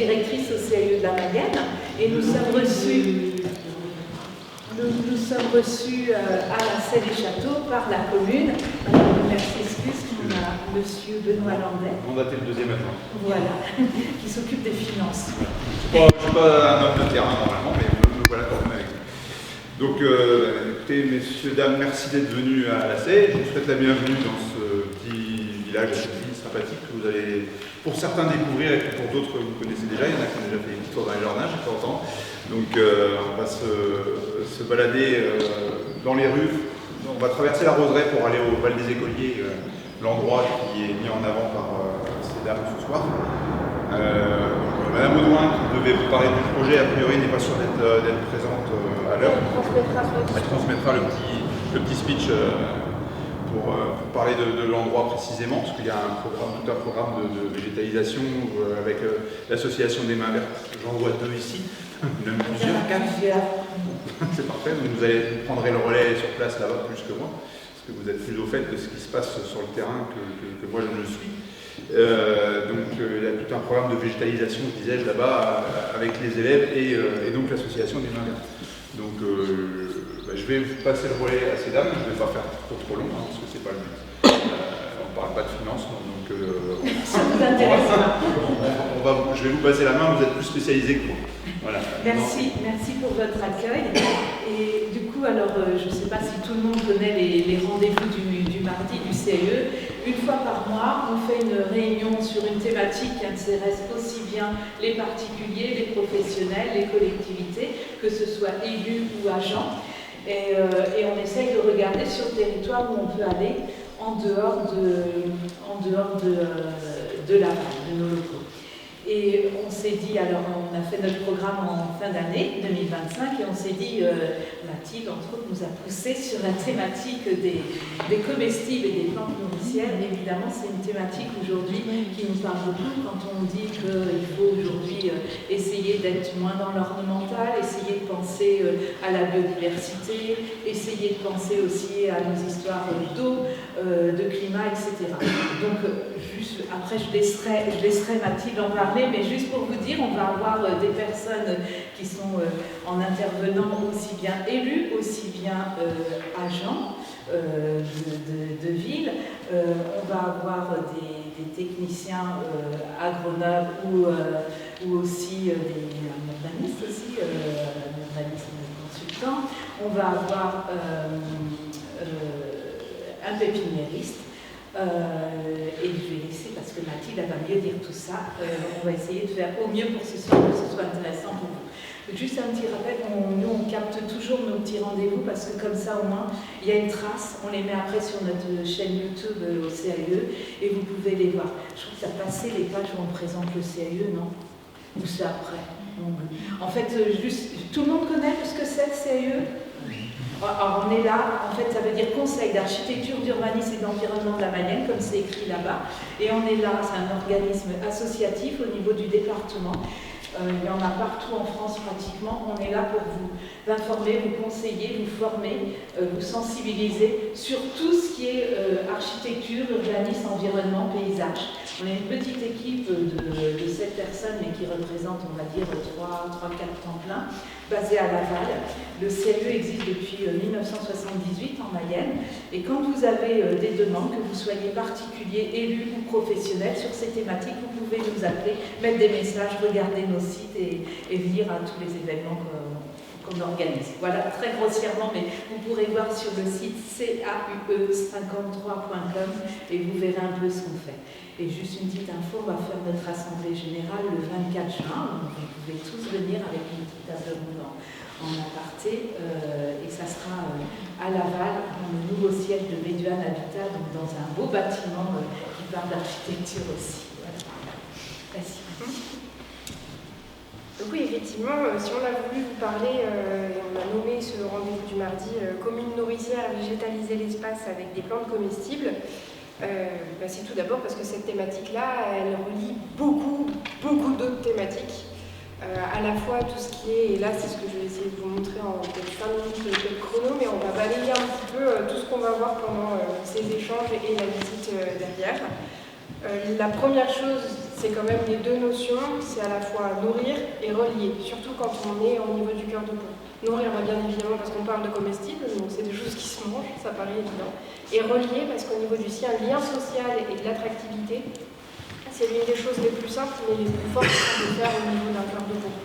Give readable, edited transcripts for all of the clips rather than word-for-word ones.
directrice au CAE de la Mayenne, et nous sommes reçus à la Selle des Châteaux par la commune. Merci, excuse, on a monsieur Benoît Landais. Mandaté le deuxième adjoint. Voilà, qui s'occupe des finances. Je ne suis pas un homme de terrain normalement, mais me voilà quand même avec vous. Donc, écoutez, messieurs, dames, merci d'être venus à la Selle. Je vous souhaite la bienvenue dans ce petit village, cette ville sympathique que vous allez, pour certains, découvrir et pour d'autres, vous connaissez déjà. Il y en a qui ont déjà fait une tour dans les jardins, j'ai pas longtemps. Donc, on va se balader dans les rues. On va traverser la roseraie pour aller au Val des Écoliers, l'endroit qui est mis en avant par ces dames ce soir. Madame Audouin, qui devait vous parler du projet, a priori n'est pas sûre d'être présente à l'heure. Elle transmettra le petit speech pour parler de l'endroit précisément, parce qu'il y a tout un programme de végétalisation avec l'association des mains vertes. J'en vois 2 ici, même plusieurs, 4. C'est parfait, donc vous prendrez le relais sur place là-bas plus que moi, parce que vous êtes plus au fait de ce qui se passe sur le terrain que moi je ne le suis. Donc il y a tout un programme de végétalisation, disais-je, là-bas avec les élèves et donc l'association des mains vertes. Donc je vais vous passer le relais à ces dames, je ne vais pas faire trop long, parce que c'est pas le but. On ne parle pas de finance, donc ça vous intéresse pas. Je vais vous passer la main, vous êtes plus spécialisés que moi. Voilà. Merci pour votre accueil. Et du coup, alors, je ne sais pas si tout le monde connaît les rendez-vous du mardi du CAE. Une fois par mois, on fait une réunion sur une thématique qui intéresse aussi bien les particuliers, les professionnels, les collectivités, que ce soit élus ou agents. Et on essaye de regarder sur le territoire où on peut aller en dehors de la ville, de nos locaux. Et on s'est dit, alors on a fait notre programme en fin d'année 2025 et on s'est dit, Mathilde entre autres nous a poussé sur la thématique des comestibles et des plantes nourricières. Évidemment c'est une thématique aujourd'hui qui nous parle beaucoup quand on dit qu'il faut aujourd'hui essayer d'être moins dans l'ornemental, essayer de penser à la biodiversité, essayer de penser aussi à nos histoires d'eau, de climat, etc. Donc juste après je laisserai Mathilde en parler. Mais juste pour vous dire, on va avoir des personnes qui sont en intervenant aussi bien élus, aussi bien agents de ville. On va avoir des techniciens agronomes ou aussi des urbanistes aussi, urbanistes consultants. On va avoir un pépiniériste. Et je vais laisser, parce que Mathilde va mieux dire tout ça, on va essayer de faire au mieux pour que ce soit intéressant pour vous. Juste un petit rappel, nous on capte toujours nos petits rendez-vous parce que comme ça au moins il y a une trace, on les met après sur notre chaîne YouTube au CAE et vous pouvez les voir. Je trouve que ça passait les pages où on présente le CAE, non? Ou c'est après? En fait, juste, tout le monde connaît ce que c'est le CAE? Alors on est là, en fait ça veut dire Conseil d'architecture, d'urbanisme et d'environnement de la Mayenne, comme c'est écrit là-bas. Et on est là, c'est un organisme associatif au niveau du département. Il y en a partout en France pratiquement. On est là pour vous informer, vous conseiller, vous former, vous sensibiliser sur tout ce qui est architecture, urbanisme, environnement, paysage. On est une petite équipe de 7 personnes, mais qui représente, on va dire, 3-4 temps plein, basée à Laval. Le CAE existe depuis 1978 en Mayenne. Et quand vous avez des demandes, que vous soyez particulier, élu ou professionnel sur ces thématiques, vous pouvez nous appeler, mettre des messages, regarder nos sites et venir à tous les événements qu'on organise. Voilà, très grossièrement, mais vous pourrez voir sur le site caue53.com et vous verrez un peu ce qu'on fait. Et juste une petite info, on va faire notre assemblée générale le 24 juin, donc vous pouvez tous venir avec une petite table ronde en aparté, et ça sera à Laval, dans le nouveau siège de Méduane Habitat, donc dans un beau bâtiment qui parle d'architecture aussi. Voilà. Merci. Oui, effectivement, si on a voulu vous parler, et on a nommé ce rendez-vous du mardi commune nourricière, végétaliser l'espace avec des plantes comestibles, c'est tout d'abord parce que cette thématique-là, elle relie beaucoup d'autres thématiques. À la fois tout ce qui est, et là c'est ce que je vais essayer de vous montrer en peut-être 5 minutes de chrono, mais on va balayer un petit peu tout ce qu'on va voir pendant ces échanges et la visite derrière. La première chose, c'est quand même les deux notions, c'est à la fois nourrir et relier, surtout quand on est au niveau du cœur de bourg. Nourrir, bien évidemment, parce qu'on parle de comestibles, donc c'est des choses qui se mangent, ça paraît évident. Et relier, parce qu'au niveau du sien, lien social et de l'attractivité, c'est l'une des choses les plus simples, mais les plus fortes qu'on peut faire au niveau d'un cœur de bourg.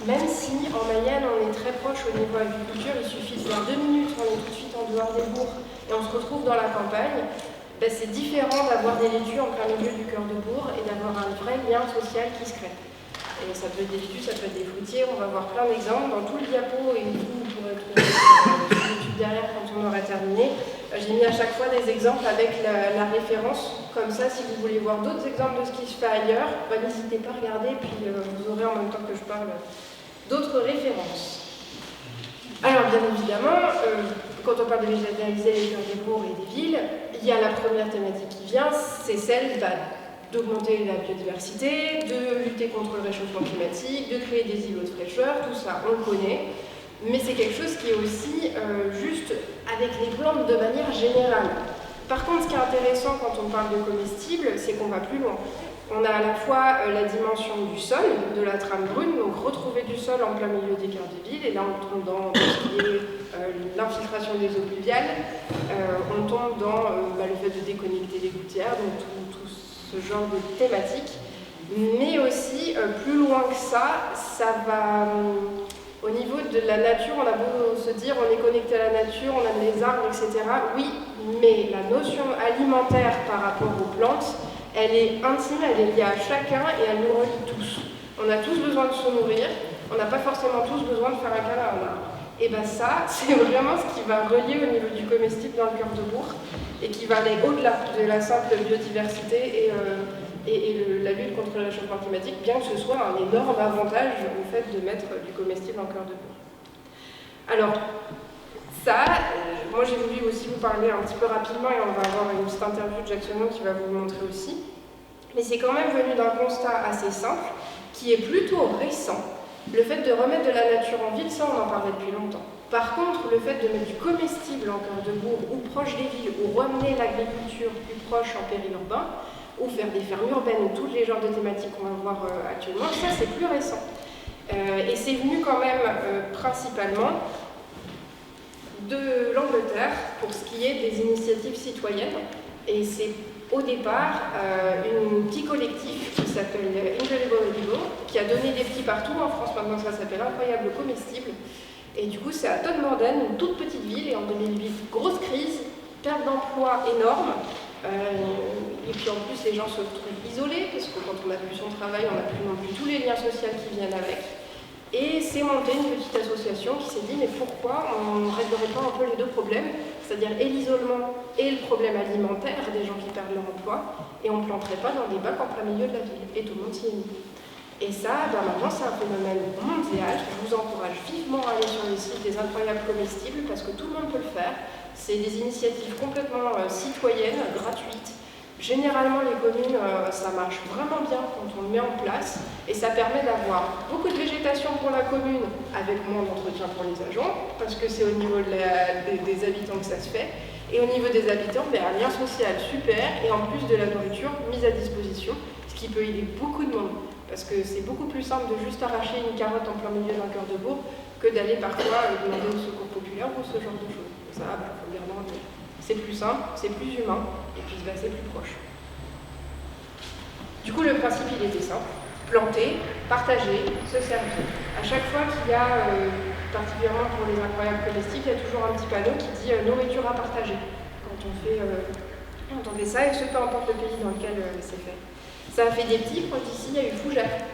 Même si en Mayenne, on est très proche au niveau agriculture, il suffit de faire 2 minutes, on est tout de suite en dehors des bourgs et on se retrouve dans la campagne, ben c'est différent d'avoir des laitues en plein milieu du cœur de bourg et d'avoir un vrai lien social qui se crée. Et ça peut être des laitues, ça peut être des fruitiers, on va voir plein d'exemples. Dans tout le diapo, et vous pourrez trouver sur YouTube derrière quand on aura terminé, j'ai mis à chaque fois des exemples avec la référence. Comme ça, si vous voulez voir d'autres exemples de ce qui se fait ailleurs, ben, n'hésitez pas à regarder, puis vous aurez en même temps que je parle d'autres références. Alors bien évidemment, quand on parle de végétaliser les cœurs des bourgs et des villes, il y a la première thématique qui vient, c'est celle d'augmenter la biodiversité, de lutter contre le réchauffement climatique, de créer des îlots de fraîcheur, tout ça on le connaît, mais c'est quelque chose qui est aussi juste avec les plantes de manière générale. Par contre, ce qui est intéressant quand on parle de comestibles, c'est qu'on va plus loin. On a à la fois la dimension du sol, de la trame brune, donc retrouver du sol en plein milieu des cœurs de ville, et là on tombe dans tout ce qui est l'infiltration des eaux pluviales, on tombe dans le fait de déconnecter les gouttières, donc tout ce genre de thématiques. Mais aussi, plus loin que ça, ça va au niveau de la nature, on a beau se dire on est connecté à la nature, on aime les arbres, etc. Oui, mais la notion alimentaire par rapport aux plantes, elle est intime, elle est liée à chacun et elle nous relie tous. On a tous besoin de se nourrir, on n'a pas forcément tous besoin de faire un câlin à un arbre. Et bien ça, c'est vraiment ce qui va relier au niveau du comestible dans le cœur de bourg et qui va aller au-delà de la simple biodiversité et la lutte contre le réchauffement climatique, bien que ce soit un énorme avantage au fait de mettre du comestible en cœur de bourg. Alors, ça, moi j'ai voulu aussi vous parler un petit peu rapidement et on va avoir une petite interview de Jacques Sonon qui va vous le montrer aussi. Mais c'est quand même venu d'un constat assez simple, qui est plutôt récent. Le fait de remettre de la nature en ville, ça on en parlait depuis longtemps. Par contre, le fait de mettre du comestible en cœur de bourg ou proche des villes, ou ramener l'agriculture plus proche en périurbain, ou faire des fermes urbaines, ou tous les genres de thématiques qu'on va voir actuellement, ça c'est plus récent. Et c'est venu quand même principalement de l'Angleterre pour ce qui est des initiatives citoyennes. Et c'est au départ un petit collectif qui s'appelle Incredible Edible, qui a donné des petits partout en France, maintenant ça s'appelle Incroyable Comestible. Et du coup c'est à Todmorden, une toute petite ville, et en 2008, grosse crise, perte d'emploi énorme. Et puis en plus les gens se retrouvent isolés, parce que quand on n'a plus son travail, on n'a plus non plus tous les liens sociaux qui viennent avec. Et c'est monté une petite association qui s'est dit mais pourquoi on ne réglerait pas un peu les deux problèmes, c'est-à-dire et l'isolement et le problème alimentaire des gens qui perdent leur emploi, et on ne planterait pas dans des bacs en plein milieu de la ville. Et tout le monde s'y est mis. Et ça, maintenant c'est un phénomène mondial. Je vous encourage vivement à aller sur le site des Incroyables Comestibles parce que tout le monde peut le faire. C'est des initiatives complètement citoyennes, gratuites. Généralement, les communes, ça marche vraiment bien quand on le met en place et ça permet d'avoir beaucoup de végétation pour la commune avec moins d'entretien pour les agents parce que c'est au niveau des habitants que ça se fait. Et au niveau des habitants, un lien social super et en plus de la nourriture mise à disposition, ce qui peut aider beaucoup de monde parce que c'est beaucoup plus simple de juste arracher une carotte en plein milieu d'un cœur de bourg que d'aller parfois demander au secours populaire ou ce genre de choses. Ça, faut le garder en tête. C'est plus simple, c'est plus humain, et puis c'est plus proche. Du coup, le principe, il était simple. Planter, partager, se servir. À chaque fois qu'il y a, particulièrement pour les incroyables comestibles, il y a toujours un petit panneau qui dit nourriture à partager. Quand on fait ça, et ce peu importe le pays dans lequel c'est fait. Ça a fait des petits, ici, il y a eu Fougères.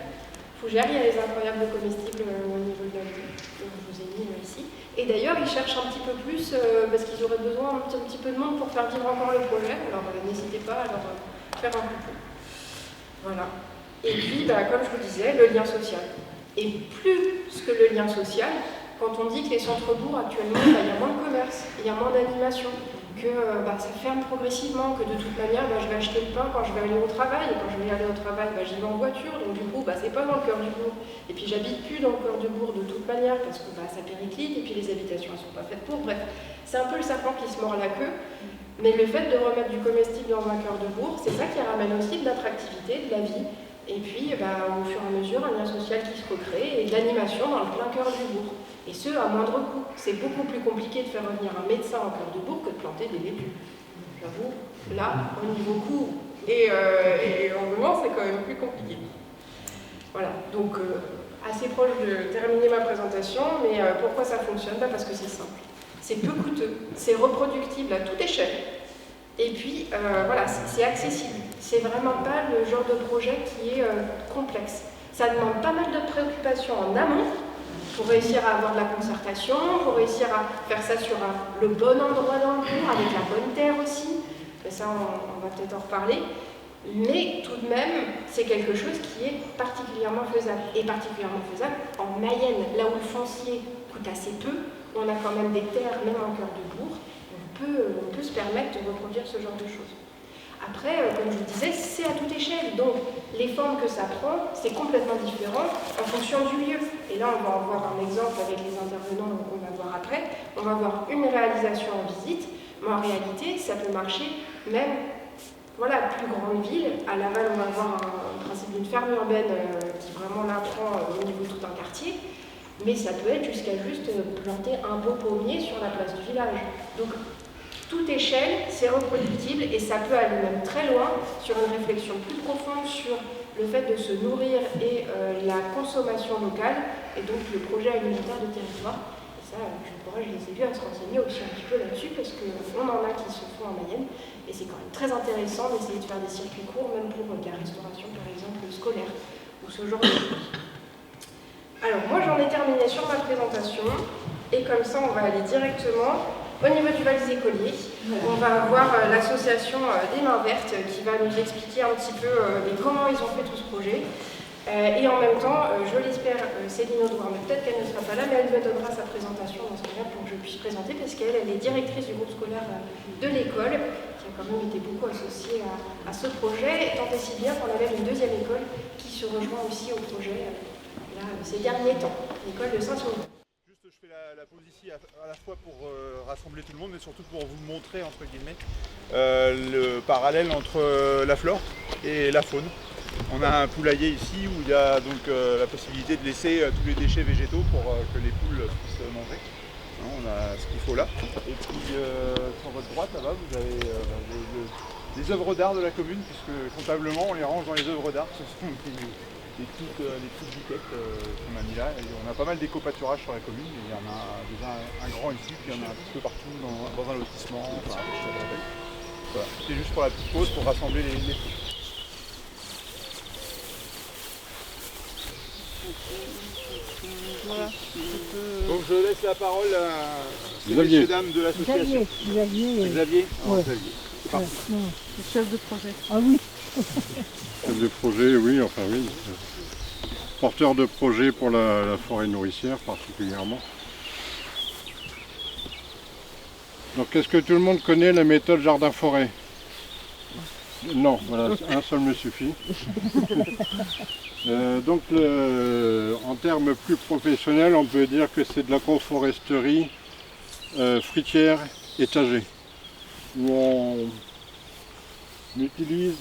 Fougères, il y a les incroyables comestibles au niveau de la ville. Je vous ai mis ici. Et d'ailleurs, ils cherchent un petit peu plus, parce qu'ils auraient besoin un petit peu de monde pour faire vivre encore le projet. Alors, n'hésitez pas à leur faire un coup. Voilà. Et puis, comme je vous disais, le lien social. Et plus que le lien social, quand on dit que les centres-bourgs, actuellement, il y a moins de commerce, il y a moins d'animation, que ça ferme progressivement, que de toute manière, je vais acheter le pain quand je vais aller au travail, et quand je vais aller au travail, j'y vais en voiture, donc du coup, c'est pas dans le cœur du bourg. Et puis, j'habite plus dans le cœur du bourg de toute manière, parce que ça périclite, et puis les habitations, elles sont pas faites pour. Bref, c'est un peu le serpent qui se mord la queue. Mais le fait de remettre du comestible dans un cœur de bourg, c'est ça qui ramène aussi de l'attractivité, de la vie, Et puis, au fur et à mesure, un lien social qui se recrée et de l'animation dans le plein cœur du bourg. Et ce, à moindre coût. C'est beaucoup plus compliqué de faire revenir un médecin en cœur du bourg que de planter des légumes. J'avoue, là, au niveau coût et rendement, c'est quand même plus compliqué. Voilà, donc assez proche de terminer ma présentation, mais pourquoi ça fonctionne? Parce que c'est simple. C'est peu coûteux, c'est reproductible à toute échelle, et puis voilà, c'est accessible. C'est vraiment pas le genre de projet qui est complexe. Ça demande pas mal de préoccupations en amont pour réussir à avoir de la concertation, pour réussir à faire ça sur le bon endroit dans le bourg, avec la bonne terre aussi. Mais ça, on va peut-être en reparler. Mais tout de même, c'est quelque chose qui est particulièrement faisable. Et particulièrement faisable en Mayenne, là où le foncier coûte assez peu, on a quand même des terres, même en cœur de bourg, on peut se permettre de reproduire ce genre de choses. Après, comme je vous disais, c'est à toute échelle, donc les formes que ça prend, c'est complètement différent en fonction du lieu. Et là, on va en voir un exemple avec les intervenants qu'on va voir après. On va voir une réalisation en visite, mais en réalité, ça peut marcher même, voilà, plus grande ville. À Laval, on va voir un principe d'une ferme urbaine qui vraiment là prend au niveau de tout un quartier. Mais ça peut être jusqu'à juste planter un beau pommier sur la place du village. Donc, toute échelle, c'est reproductible et ça peut aller même très loin sur une réflexion plus profonde sur le fait de se nourrir et la consommation locale et donc le projet alimentaire de territoire. Et ça, je les ai vus à se renseigner aussi un petit peu là-dessus parce qu'on en a qui se font en Mayenne et c'est quand même très intéressant d'essayer de faire des circuits courts, même pour de la restauration par exemple scolaire ou ce genre de choses. Alors moi j'en ai terminé sur ma présentation et comme ça on va aller directement au niveau du Val des Écoliers. On va avoir l'association des Mains Vertes qui va nous expliquer un petit peu comment ils ont fait tout ce projet. Et en même temps, je l'espère, Céline Audouard, mais peut-être qu'elle ne sera pas là, mais elle me donnera sa présentation dans ce cas-là pour que je puisse présenter parce qu'elle est directrice du groupe scolaire de l'école qui a quand même été beaucoup associée à ce projet, tant et si bien qu'on avait une deuxième école qui se rejoint aussi au projet là, ces derniers temps, l'école de Saint-Sauveur. Je fais la pause ici à la fois pour rassembler tout le monde, mais surtout pour vous montrer, entre guillemets, le parallèle entre la flore et la faune. On a un poulailler ici où il y a donc la possibilité de laisser tous les déchets végétaux pour que les poules puissent manger. On a ce qu'il faut là. Et puis sur votre droite, là-bas, vous avez les œuvres d'art de la commune, puisque comptablement, on les range dans les œuvres d'art. Ce sont les petites biquettes qu'on a mis là. Et on a pas mal d'éco-pâturage sur la commune. Et il y en a déjà un grand ici, puis il y en a un petit peu partout dans un lotissement. Enfin, voilà. C'est juste pour la petite pause pour rassembler les fruits. Voilà. Donc je laisse la parole à ces messieurs dames de l'association. Xavier. Ouais. Xavier. Ouais. Non, le chef de projet. Ah oui. Chef de projet, oui, enfin oui. Porteur de projet pour la forêt nourricière particulièrement. Donc est-ce que tout le monde connaît la méthode jardin-forêt? Non, voilà, un seul me suffit. Donc en termes plus professionnels, on peut dire que c'est de l'agroforesterie fruitière étagée, où on utilise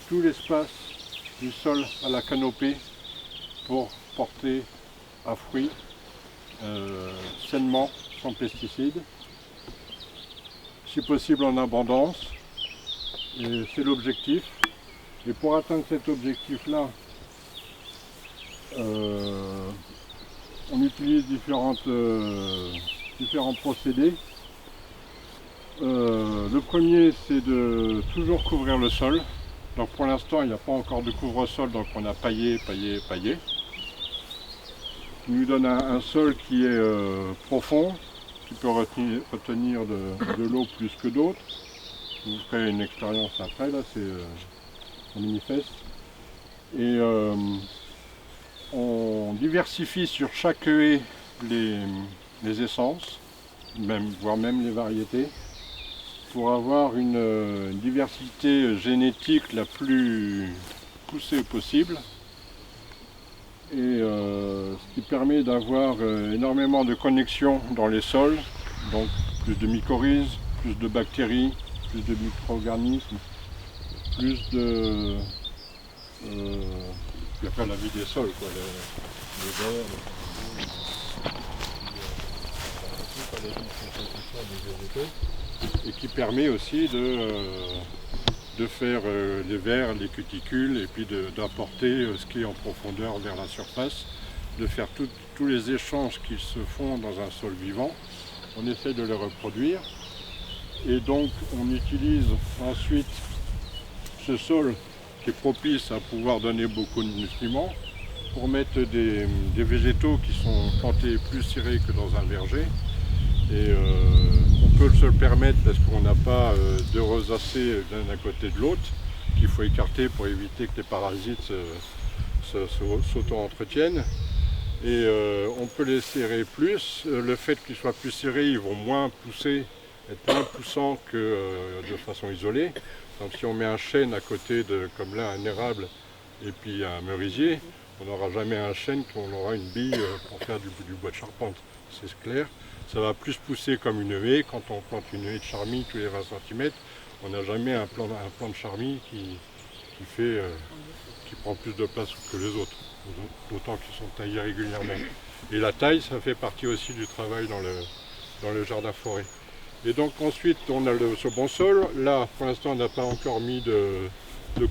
tout l'espace du sol à la canopée pour porter à fruits sainement, sans pesticides, si possible en abondance. Et c'est l'objectif. Et pour atteindre cet objectif-là, on utilise différents procédés. Le premier, c'est de toujours couvrir le sol. Donc pour l'instant, il n'y a pas encore de couvre-sol, donc on a paillé. Ce qui nous donne un sol qui est profond, qui peut retenir de l'eau plus que d'autres. Vous ferez une expérience après, là, c'est manifeste. Et on diversifie sur chaque haie les essences, voire même les variétés, pour avoir une diversité génétique la plus poussée possible. Et ce qui permet d'avoir énormément de connexions dans les sols, donc plus de mycorhizes, plus de bactéries, plus de micro-organismes, plus de Puis après la vie des sols, quoi, les vers, les végétaux, et qui permet aussi de faire les vers, les cuticules, et puis d'apporter ce qui est en profondeur vers la surface, de faire tous les échanges qui se font dans un sol vivant. On essaie de les reproduire, et donc on utilise ensuite ce sol qui est propice à pouvoir donner beaucoup de nutriments pour mettre des végétaux qui sont plantés plus serrés que dans un verger. Et on peut se le permettre parce qu'on n'a pas de rosacées l'un à côté de l'autre qu'il faut écarter pour éviter que les parasites s'auto-entretiennent. Et on peut les serrer plus. Le fait qu'ils soient plus serrés, ils vont moins pousser, être moins poussants que de façon isolée. Donc si on met un chêne à côté comme là, un érable et puis un merisier, on n'aura jamais un chêne qu'on aura une bille pour faire du bois de charpente, c'est clair. Ça va plus pousser comme une haie. Quand on plante une haie de charmille tous les 20 cm, on n'a jamais un plant de charmille qui prend plus de place que les autres, d'autant qu'ils sont taillés régulièrement. Et la taille, ça fait partie aussi du travail dans le jardin forêt. Et donc ensuite, on a ce bon sol. Là, pour l'instant, on n'a pas encore mis de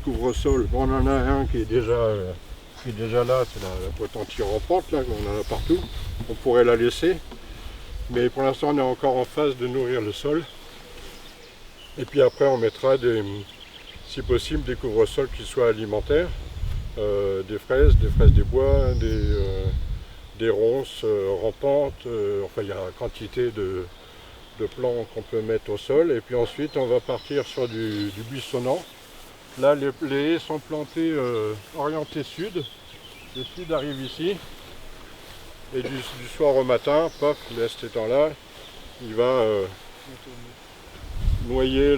couvre-sol. Bon, on en a un qui est déjà là, c'est la potentière rampante, là, on en a partout. On pourrait la laisser. Mais pour l'instant, on est encore en phase de nourrir le sol. Et puis après, on mettra, si possible, des couvre-sols qui soient alimentaires. Des fraises des bois, des ronces rampantes. Enfin, il y a une quantité de plants qu'on peut mettre au sol. Et puis ensuite, on va partir sur du buissonnant. Là, les haies sont plantées orientées sud. Le sud arrive ici. Et du soir au matin, paf, l'est étant là, il va noyer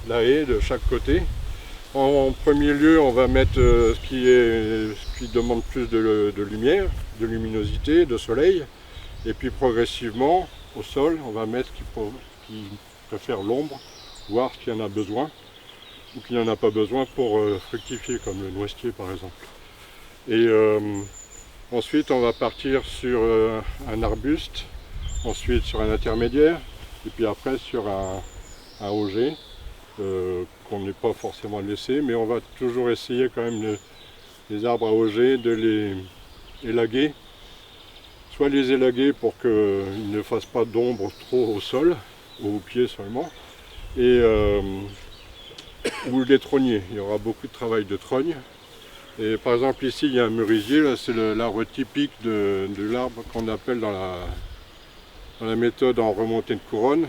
la haie de chaque côté. En premier lieu, on va mettre ce qui demande plus de lumière, de luminosité, de soleil. Et puis progressivement, au sol, on va mettre ce qui préfère l'ombre, voir s'il y en a besoin ou qu'il n'y en a pas besoin pour fructifier, comme le noisetier par exemple. Et ensuite, on va partir sur un arbuste, ensuite sur un intermédiaire, et puis après sur un auger qu'on n'est pas forcément laissé, mais on va toujours essayer quand même les arbres à auger de les élaguer, soit les élaguer pour qu'ils ne fassent pas d'ombre trop au sol, aux pieds seulement, et ou les trogner. Il y aura beaucoup de travail de trogne. Et par exemple ici il y a un merisier, là c'est l'arbre typique de l'arbre qu'on appelle dans la méthode en remontée de couronne,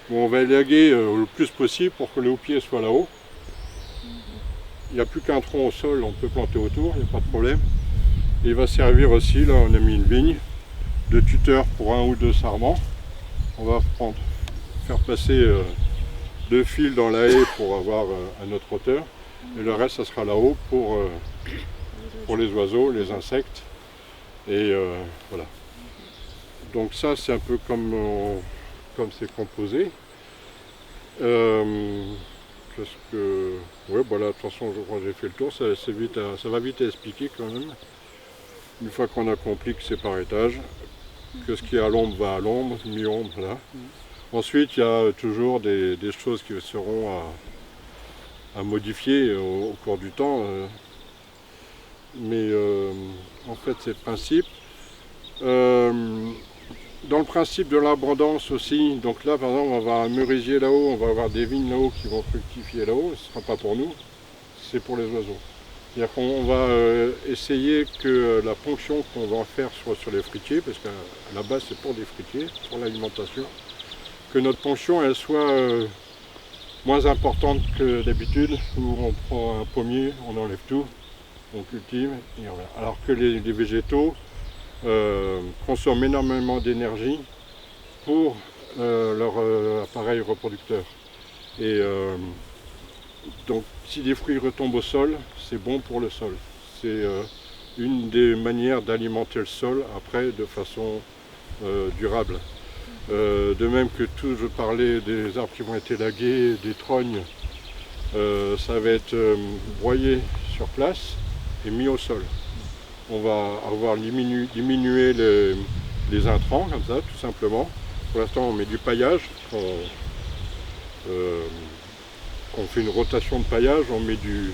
où on va élaguer le plus possible pour que le haut-pied soit là-haut. Il n'y a plus qu'un tronc au sol, on peut planter autour, il n'y a pas de problème. Et il va servir aussi, là on a mis une vigne, de tuteur pour 1 ou 2 sarments. On va faire passer 2 fils dans la haie pour avoir à notre hauteur. Et le reste, ça sera là-haut pour les oiseaux, les insectes. Et voilà. Donc ça, c'est un peu comme c'est composé. Ouais, voilà, de toute façon, je crois que j'ai fait le tour. Ça va vite à expliquer quand même. Une fois qu'on a compris que c'est par étage, que ce qui est à l'ombre va à l'ombre, mi-ombre, là. Ensuite, il y a toujours des choses qui seront à modifier au cours du temps. Mais en fait, c'est le principe. Dans le principe de l'abondance aussi, donc là, par exemple, on va avoir un merisier là-haut, on va avoir des vignes là-haut qui vont fructifier là-haut. Ce ne sera pas pour nous, c'est pour les oiseaux. C'est-à-dire qu'on va essayer que la ponction qu'on va en faire soit sur les fruitiers, parce qu'à la base, c'est pour des fruitiers, pour l'alimentation, que notre ponction, elle soit moins importante que d'habitude, où on prend un pommier, on enlève tout, on cultive, et voilà. Alors que les végétaux consomment énormément d'énergie pour leur appareil reproducteur. Et donc si des fruits retombent au sol, c'est bon pour le sol. C'est une des manières d'alimenter le sol après de façon durable. De même que je parlais des arbres qui vont être élagués, des trognes, ça va être broyé sur place et mis au sol. On va avoir diminué les intrants comme ça, tout simplement. Pour l'instant, on met du paillage. On fait une rotation de paillage, on met du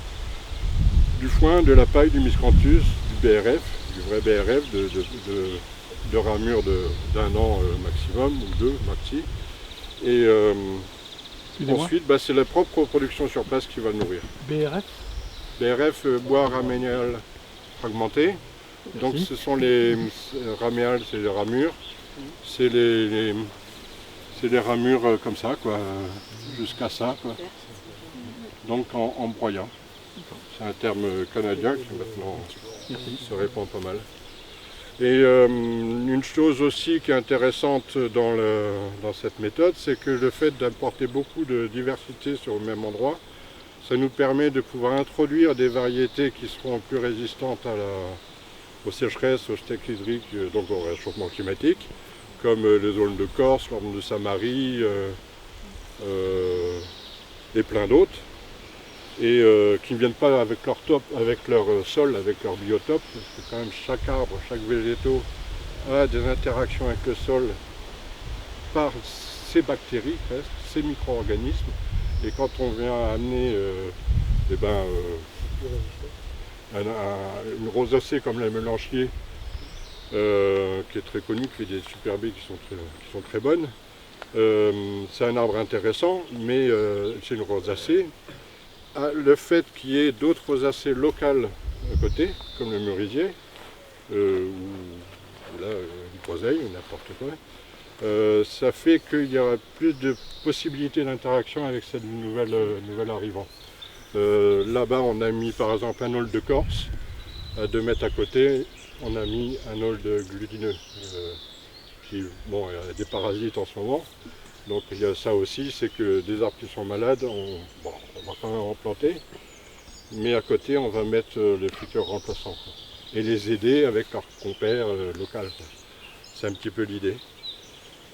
foin, de la paille, du miscanthus, du BRF, du vrai BRF, de ramure d'un an maximum, ou 2 maxi. Et ensuite, c'est la propre production sur place qui va le nourrir. BRF? BRF, bois raméal fragmenté. Donc ce sont les raméal, c'est les ramures. C'est les ramures comme ça, quoi, jusqu'à ça, quoi. Donc en broyant. C'est un terme canadien qui maintenant se répand pas mal. Et une chose aussi qui est intéressante dans cette méthode, c'est que le fait d'apporter beaucoup de diversité sur le même endroit, ça nous permet de pouvoir introduire des variétés qui seront plus résistantes aux sécheresses, aux steaks hydriques, donc au réchauffement climatique, comme les aulnes de Corse, l'orme de Samarie et plein d'autres. Et qui ne viennent pas avec leur sol, avec leur biotope, parce que quand même chaque arbre, chaque végétaux a des interactions avec le sol par ces bactéries, presque, ces micro-organismes. Et quand on vient amener une rosacée comme la mélanchier, qui est très connue, qui fait des super baies qui sont très bonnes, c'est un arbre intéressant, mais c'est une rosacée. Le fait qu'il y ait d'autres rosacées locales à côté, comme le merisier, ou du groseille, ou n'importe quoi, ça fait qu'il y aura plus de possibilités d'interaction avec cette nouvelle arrivant. Là-bas, on a mis par exemple un aulne de Corse, à 2 mètres à côté, on a mis un aulne glutineux, qui a des parasites en ce moment. Donc il y a ça aussi, c'est que des arbres qui sont malades, on va quand même en planter, mais à côté on va mettre les futurs remplaçants, quoi, et les aider avec leur compère local. C'est un petit peu l'idée.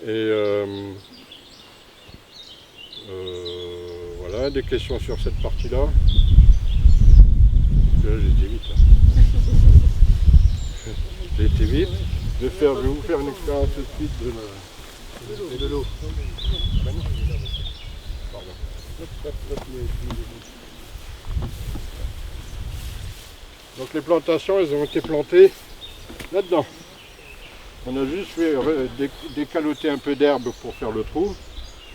Et voilà, des questions sur cette partie-là. Là j'ai été vite. J'ai été vite. Je vais vous faire une expérience tout de suite de l'eau. Donc les plantations, elles ont été plantées là-dedans. On a juste fait décaloter un peu d'herbe pour faire le trou.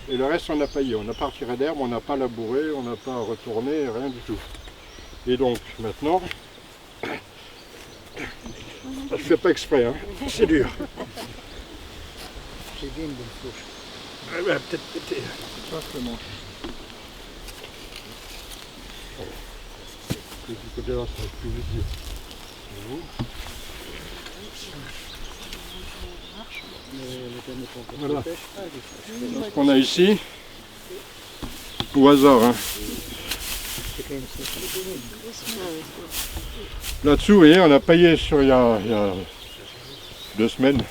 Et le reste, on a paillé. On n'a pas retiré d'herbe, on n'a pas labouré, on n'a pas retourné, rien du tout. Et donc maintenant, je ne fais pas exprès, hein. C'est dur. C'est bien une bonne fourche. Ah ben, peut-être péter. Simplement. Du côté-là, ça va être plus vite. Voilà. Ce qu'on a ici, au hasard, hein. Là-dessous, vous voyez, on a paillé il y a 2 semaines.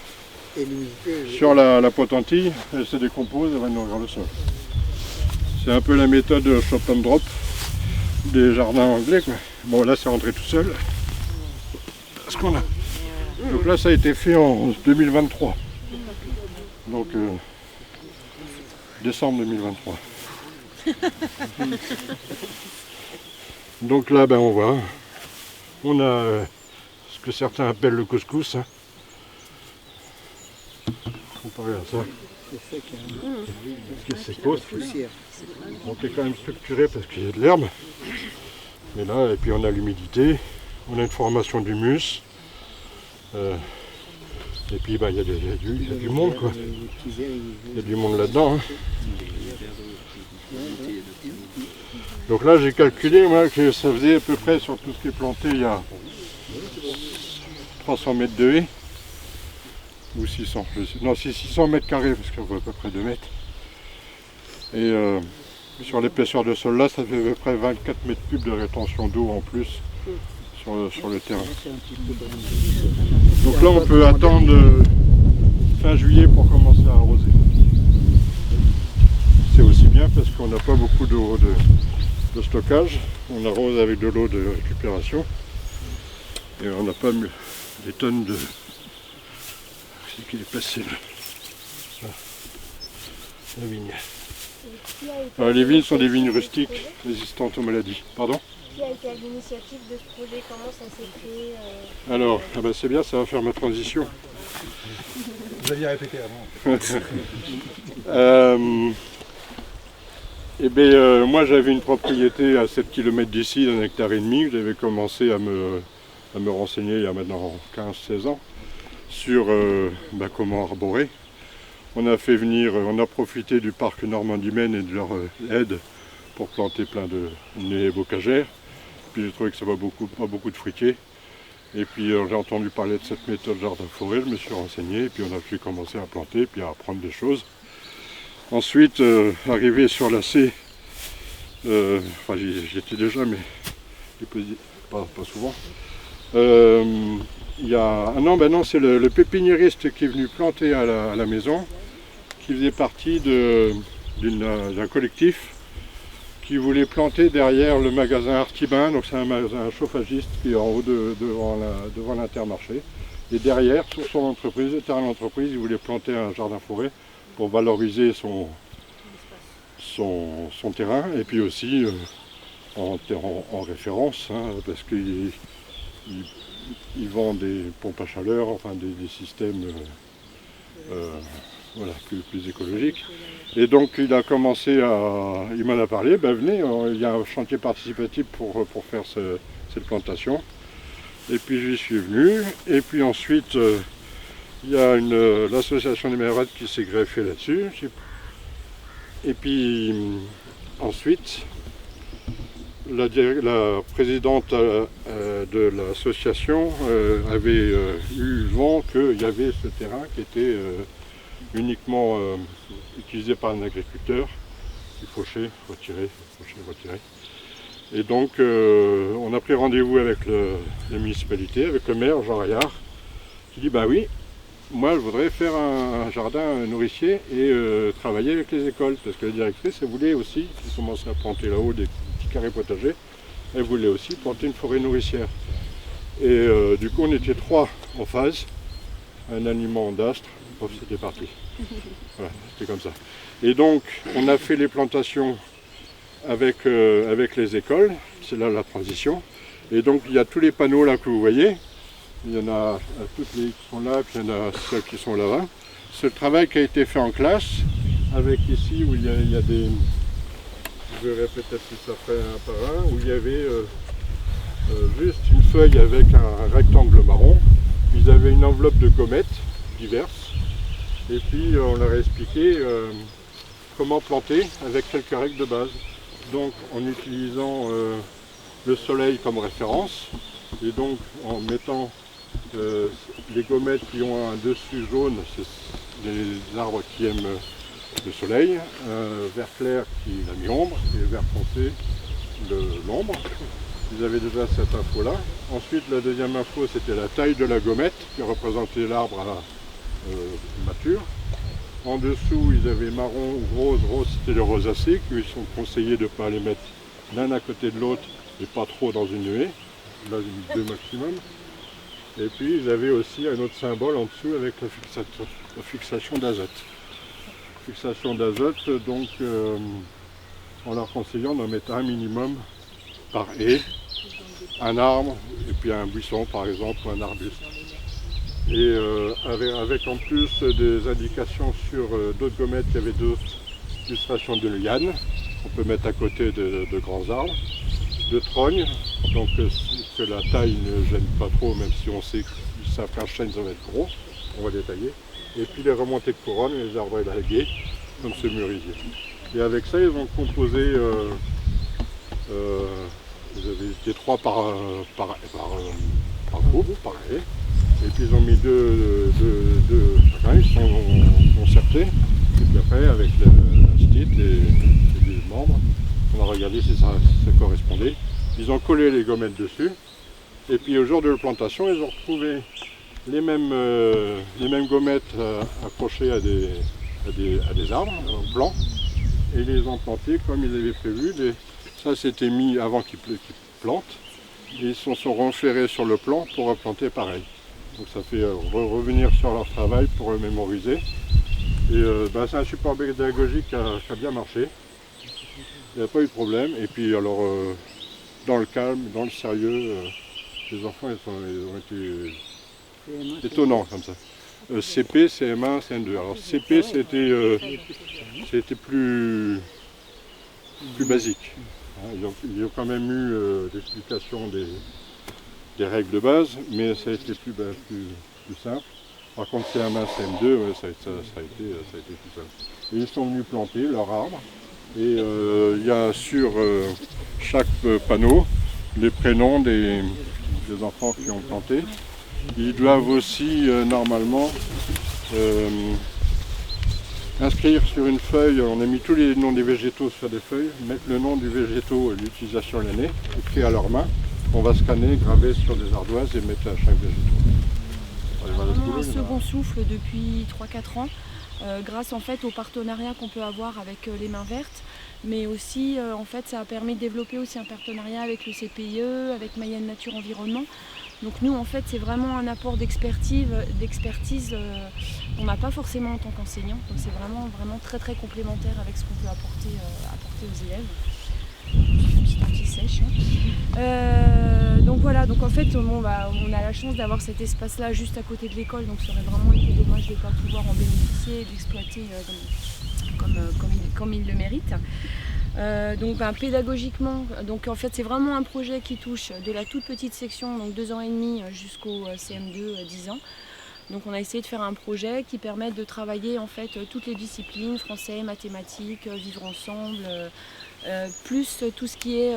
Sur la potentille, elle se décompose, elle va nourrir le sol. C'est un peu la méthode chop and drop des jardins anglais, quoi. Bon, là c'est rentré tout seul. Ce qu'on a. Donc là ça a été fait en 2023. Donc décembre 2023. Donc là on voit. On a ce que certains appellent le couscous. Hein. Comparé à ça. C'est sec, donc c'est quand même structuré parce qu'il y a de l'herbe. Mais là, et puis on a l'humidité, on a une formation d'humus. Et puis il y a du monde, quoi. Il y a du monde là-dedans. Hein. Donc là j'ai calculé moi, que ça faisait à peu près sur tout ce qui est planté il y a 300 mètres de haie. Ou 600, non c'est 600 mètres carrés parce qu'on voit à peu près 2 mètres. Et sur l'épaisseur de sol là, ça fait à peu près 24 mètres cubes de rétention d'eau en plus sur le terrain. Donc là on peut attendre fin juillet pour commencer à arroser. C'est aussi bien parce qu'on n'a pas beaucoup d'eau de stockage. On arrose avec de l'eau de récupération. Et on n'a pas mis des tonnes de... C'est qu'il est passé là. La vigne. Alors, les vignes sont des vignes rustiques résistantes aux maladies. Pardon? Qui a été à l'initiative de ce projet? Comment ça s'est créé? Alors, c'est bien, ça va faire ma transition. Vous aviez répété avant. Moi j'avais une propriété à 7 km d'ici, d'1,5 hectare. J'avais commencé à me renseigner il y a maintenant 15-16 ans sur comment arborer. On a profité du parc Normandie-Maine et de leur aide pour planter plein de haies bocagères. Puis j'ai trouvé que ça va pas beaucoup de fruitiers. Et puis j'ai entendu parler de cette méthode jardin-forêt, je me suis renseigné, et puis on a pu commencer à planter, puis à apprendre des choses. Ensuite, arrivé sur la C, j'y étais déjà, mais pas souvent. Il y a un an, c'est le pépiniériste qui est venu planter à la maison, qui faisait partie d'un collectif qui voulait planter derrière le magasin Artibin, donc c'est un magasin chauffagiste qui est en haut devant l'Intermarché. Et derrière, sur son entreprise, le terrain d'entreprise, il voulait planter un jardin-forêt pour valoriser son terrain, et puis aussi en référence, parce qu'il vend des pompes à chaleur, enfin des systèmes plus écologiques. Et donc il a commencé il m'en a parlé, venez, il y a un chantier participatif pour faire cette plantation. Et puis j'y suis venu, et puis ensuite il y a l'association des maires qui s'est greffée là-dessus. Et puis ensuite, la présidente de l'association avait eu vent qu'il y avait ce terrain qui était uniquement utilisé par un agriculteur, qui fauchait, retirait. Et donc on a pris rendez-vous avec la municipalité, avec le maire Jean Rayard, qui dit oui, moi je voudrais faire un jardin nourricier et travailler avec les écoles, parce que la directrice elle voulait aussi, qui commençait à planter là-haut des petits carrés potagers, elle voulait aussi planter une forêt nourricière. Et du coup on était 3 en phase, un aliment d'astre, c'était parti. Voilà, c'était comme ça. Et donc on a fait les plantations avec les écoles, c'est là la transition. Et donc il y a tous les panneaux là que vous voyez. Il y en a toutes les qui sont là, puis il y en a ceux qui sont là-bas. C'est le travail qui a été fait en classe, avec ici où il y a des... Je verrai peut-être si ça fait un par un, où il y avait juste une feuille avec un rectangle marron. Ils avaient une enveloppe de gommettes diverses. Et puis on leur a expliqué comment planter avec quelques règles de base. Donc en utilisant le soleil comme référence, et donc en mettant les gommettes qui ont un dessus jaune, c'est les arbres qui aiment le soleil, vert clair qui est la mi-ombre, et vert foncé l'ombre. Vous avez déjà cette info-là. Ensuite, la deuxième info, c'était la taille de la gommette qui représentait l'arbre mature. En dessous, ils avaient marron ou rose. Rose, c'était les rosacées, qui sont conseillés de ne pas les mettre l'un à côté de l'autre et pas trop dans une nuée, là 2 maximum. Et puis, ils avaient aussi un autre symbole en dessous avec la fixation d'azote. Fixation d'azote, donc en leur conseillant d'en mettre un minimum par haie, un arbre et puis un buisson par exemple ou un arbuste. Et avec en plus des indications sur d'autres gommettes, il y avait d'autres illustrations de lianes qu'on peut mettre à côté de grands arbres, de trognes, donc que la taille ne gêne pas trop, même si on sait qu'ils savent qu'un chêne ça va être gros, on va détailler. Et puis les remontées de couronne, les arbres élagués, comme ce mûrisier. Et avec ça, ils ont composé, vous avez des 3 par groupe, par haie. Et puis ils ont mis deux chacun, ils sont concertés. Et puis après, avec le stit et les membres, on a regardé si ça correspondait. Ils ont collé les gommettes dessus. Et puis au jour de la plantation, ils ont retrouvé les mêmes gommettes accrochées à des arbres blancs. Et ils les ont plantés comme ils avaient prévu, Ça c'était mis avant qu'ils plantent. Et ils se sont renchérés sur le plan pour replanter pareil. Donc ça fait revenir sur leur travail pour le mémoriser. Et c'est un support pédagogique qui a bien marché. Il n'y a pas eu de problème. Et puis alors, dans le calme, dans le sérieux, les enfants ils ont été étonnants comme ça. CP, CM1, CM2. Alors CP c'était plus basique. Ils ont quand même eu l'explication des règles de base, mais ça a été plus simple. Par contre CM1, CM2, ça a été plus simple. Et ils sont venus planter leur arbre. Et il y a sur chaque panneau les prénoms des enfants qui ont planté. Ils doivent aussi normalement inscrire sur une feuille, on a mis tous les noms des végétaux sur des feuilles, mettre le nom du végétau et l'utilisation et l'année, écrit à leur main, on va scanner, graver sur des ardoises et mettre à chaque végétau. Vraiment un second souffle depuis 3-4 ans, grâce en fait au partenariat qu'on peut avoir avec les Mains Vertes, mais aussi en fait ça a permis de développer aussi un partenariat avec le CPIE, avec Mayenne Nature Environnement. Donc nous en fait c'est vraiment un apport d'expertise qu'on n'a pas forcément en tant qu'enseignant, donc c'est vraiment très très complémentaire avec ce qu'on peut apporter aux élèves. J'ai fait un petit anti-sèche. Donc voilà, donc en fait on a la chance d'avoir cet espace-là juste à côté de l'école, donc ça aurait vraiment été dommage de ne pas pouvoir en bénéficier et de l'exploiter comme il le mérite. Donc pédagogiquement, donc en fait c'est vraiment un projet qui touche de la toute petite section, donc 2 ans et demi jusqu'au CM2 10 ans. Donc on a essayé de faire un projet qui permette de travailler en fait toutes les disciplines, français, mathématiques, vivre ensemble, plus tout ce qui est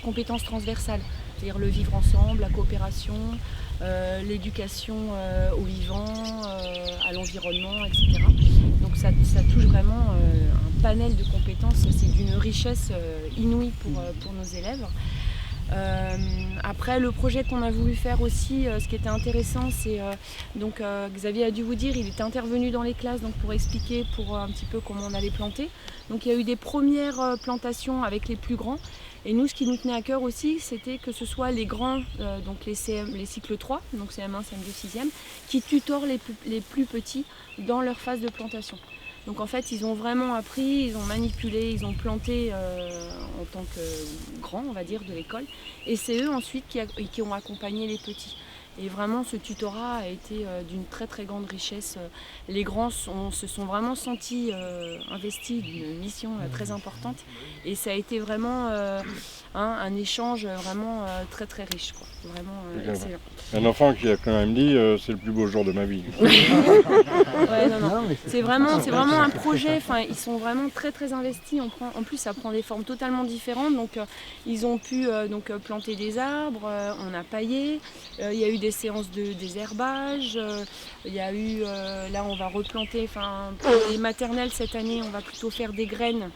compétences transversales, c'est-à-dire le vivre ensemble, la coopération, l'éducation au vivant, à l'environnement, etc. Donc ça touche vraiment un panel de compétences, c'est d'une richesse inouïe pour nos élèves. Après le projet qu'on a voulu faire aussi, ce qui était intéressant, c'est Xavier a dû vous dire, il était intervenu dans les classes donc pour expliquer un petit peu comment on allait planter. Donc il y a eu des premières plantations avec les plus grands. Et nous, ce qui nous tenait à cœur aussi, c'était que ce soit les grands, donc les cycles 3, donc CM1, CM2, 6e, qui tutorent les plus petits dans leur phase de plantation. Donc en fait, ils ont vraiment appris, ils ont manipulé, ils ont planté en tant que grands, on va dire, de l'école. Et c'est eux ensuite qui ont accompagné les petits. Et vraiment, ce tutorat a été d'une très très grande richesse. Les grands se sont vraiment sentis investis d'une mission très importante. Et ça a été vraiment un échange vraiment très très riche, quoi. Vraiment excellent. Un enfant qui a quand même dit c'est le plus beau jour de ma vie. Ouais, non. C'est vraiment un projet. Enfin, ils sont vraiment très très investis. En plus, ça prend des formes totalement différentes. Donc, ils ont pu planter des arbres. On a paillé. Il y a eu des séances de désherbage. Il y a eu là, on va replanter. Enfin, pour les maternelles cette année, on va plutôt faire des graines.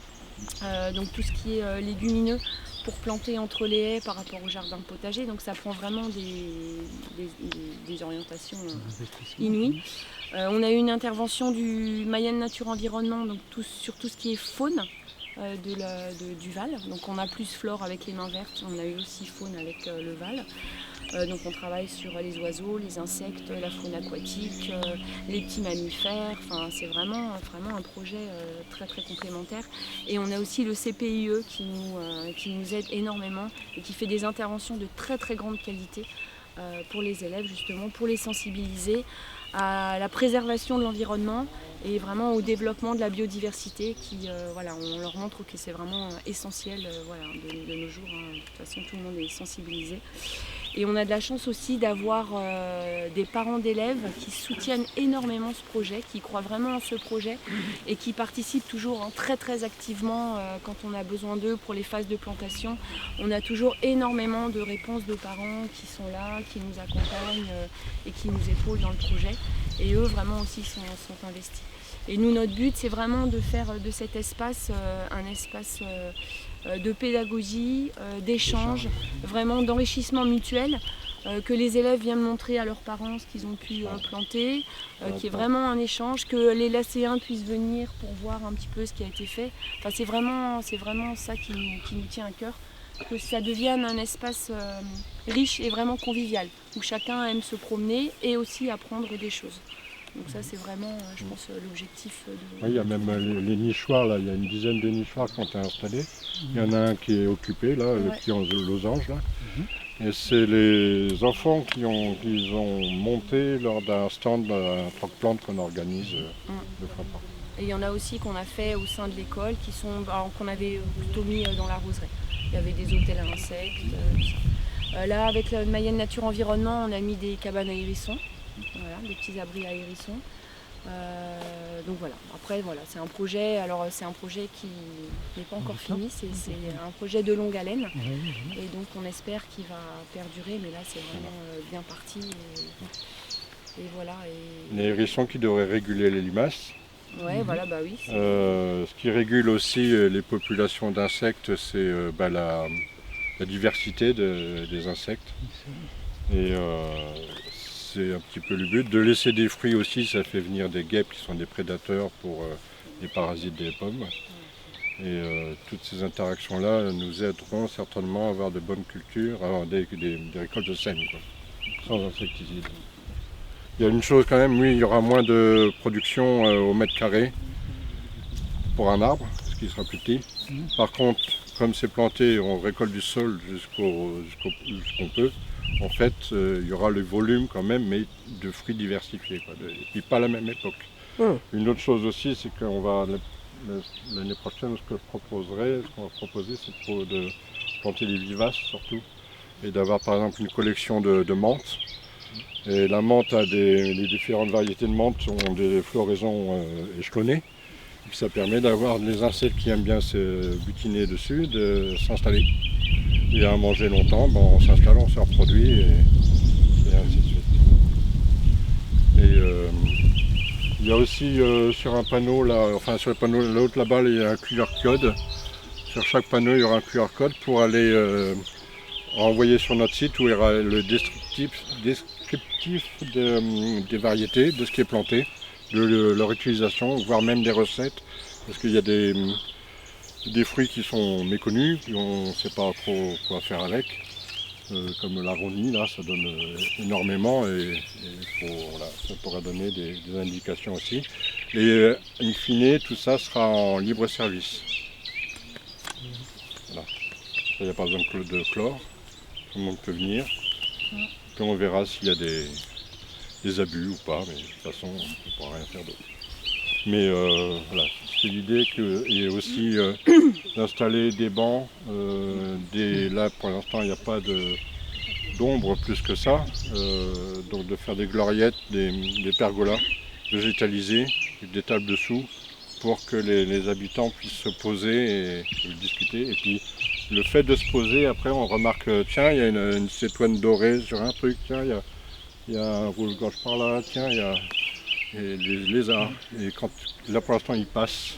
Donc tout ce qui est légumineux pour planter entre les haies par rapport au jardin potager. Donc ça prend vraiment des orientations inouïes. On a eu une intervention du Mayenne Nature Environnement donc sur tout ce qui est faune du Val. Donc on a plus flore avec les Mains Vertes, on a eu aussi faune avec le Val. Donc on travaille sur les oiseaux, les insectes, la faune aquatique, les petits mammifères. Enfin, c'est vraiment un projet très très complémentaire. Et on a aussi le CPIE qui nous aide énormément et qui fait des interventions de très très grande qualité pour les élèves, justement pour les sensibiliser à la préservation de l'environnement et vraiment au développement de la biodiversité on leur montre que c'est vraiment essentiel de nos jours. De toute façon, tout le monde est sensibilisé. Et on a de la chance aussi d'avoir des parents d'élèves qui soutiennent énormément ce projet, qui croient vraiment en ce projet et qui participent toujours très très activement quand on a besoin d'eux pour les phases de plantation. On a toujours énormément de réponses de parents qui sont là, qui nous accompagnent et qui nous épaulent dans le projet. Et eux vraiment aussi sont investis. Et nous, notre but, c'est vraiment de faire de cet espace un espace de pédagogie, d'échange, vraiment d'enrichissement mutuel. que les élèves viennent montrer à leurs parents ce qu'ils ont pu planter, qu'il y ait vraiment un échange, que les lycéens puissent venir pour voir un petit peu ce qui a été fait. Enfin, c'est vraiment ça qui nous tient à cœur, que ça devienne un espace riche et vraiment convivial, où chacun aime se promener et aussi apprendre des choses. Donc ça c'est vraiment, je pense, l'objectif. Il y a même les nichoirs, là, il y a une dizaine de nichoirs qui ont été installés. Il y en a un qui est occupé, là, le petit en losange. Là. Et c'est les enfants qui ont monté lors d'un stand d'un troc-plante qu'on organise deux fois par an. Et il y en a aussi qu'on a fait au sein de l'école, qu'on avait plutôt mis dans la roseraie. Il y avait des hôtels à insectes, tout ça. Là, avec la Mayenne Nature Environnement, on a mis des cabanes à hérissons. Voilà, des petits abris à hérissons. Donc voilà, après voilà, c'est un projet qui n'est pas encore fini, c'est un projet de longue haleine et donc on espère qu'il va perdurer, mais là c'est vraiment bien parti et voilà. Les hérissons qui devraient réguler les limaces. Ouais, voilà, bah oui. Ce qui régule aussi les populations d'insectes, c'est la diversité des insectes. Et c'est un petit peu le but. De laisser des fruits aussi, ça fait venir des guêpes qui sont des prédateurs pour les parasites des pommes. Et toutes ces interactions-là nous aideront certainement à avoir de bonnes cultures, à avoir des récoltes saines, quoi, sans insecticides. Il y a une chose quand même, oui, il y aura moins de production au mètre carré pour un arbre, ce qui sera plus petit. Par contre, comme c'est planté, on récolte du sol jusqu'on peut. En fait, il y aura le volume quand même, mais de fruits diversifiés, quoi, et puis pas à la même époque. Une autre chose aussi, c'est qu'on va, l'année prochaine, ce qu'on va proposer, c'est de planter des vivaces surtout, et d'avoir par exemple une collection de menthes. Et la menthe les différentes variétés de menthe ont des floraisons échelonnées. Et ça permet d'avoir des insectes qui aiment bien se butiner dessus, de s'installer. Et à manger longtemps, on s'installe, on se reproduit et ainsi de suite. Et il y a aussi sur un panneau, sur le panneau l'autre là-bas, il y a un QR code. Sur chaque panneau, il y aura un QR code pour aller renvoyer sur notre site où il y aura le descriptif des variétés, de ce qui est planté, de leur utilisation, voire même des recettes, parce qu'il y a des fruits qui sont méconnus, on ne sait pas trop quoi faire avec, comme l'aronie, là, ça donne énormément et ça pourra donner des indications aussi. Et in fine, tout ça sera en libre service. Voilà. Il n'y a pas besoin de chlore, tout le monde peut venir. Puis on verra s'il y a des abus ou pas, mais de toute façon, on ne pourra rien faire d'autre. Mais voilà, c'est l'idée et aussi d'installer des bancs. Là, pour l'instant, il n'y a pas d'ombre plus que ça. Donc de faire des gloriettes, des pergolas végétalisées, des tables dessous, pour que les habitants puissent se poser et discuter. Et puis le fait de se poser, après on remarque, tiens, il y a une cétoine dorée sur un truc, tiens, il y a un rouge-gorge par là, tiens, il y a les lézards. Et là pour l'instant ils passent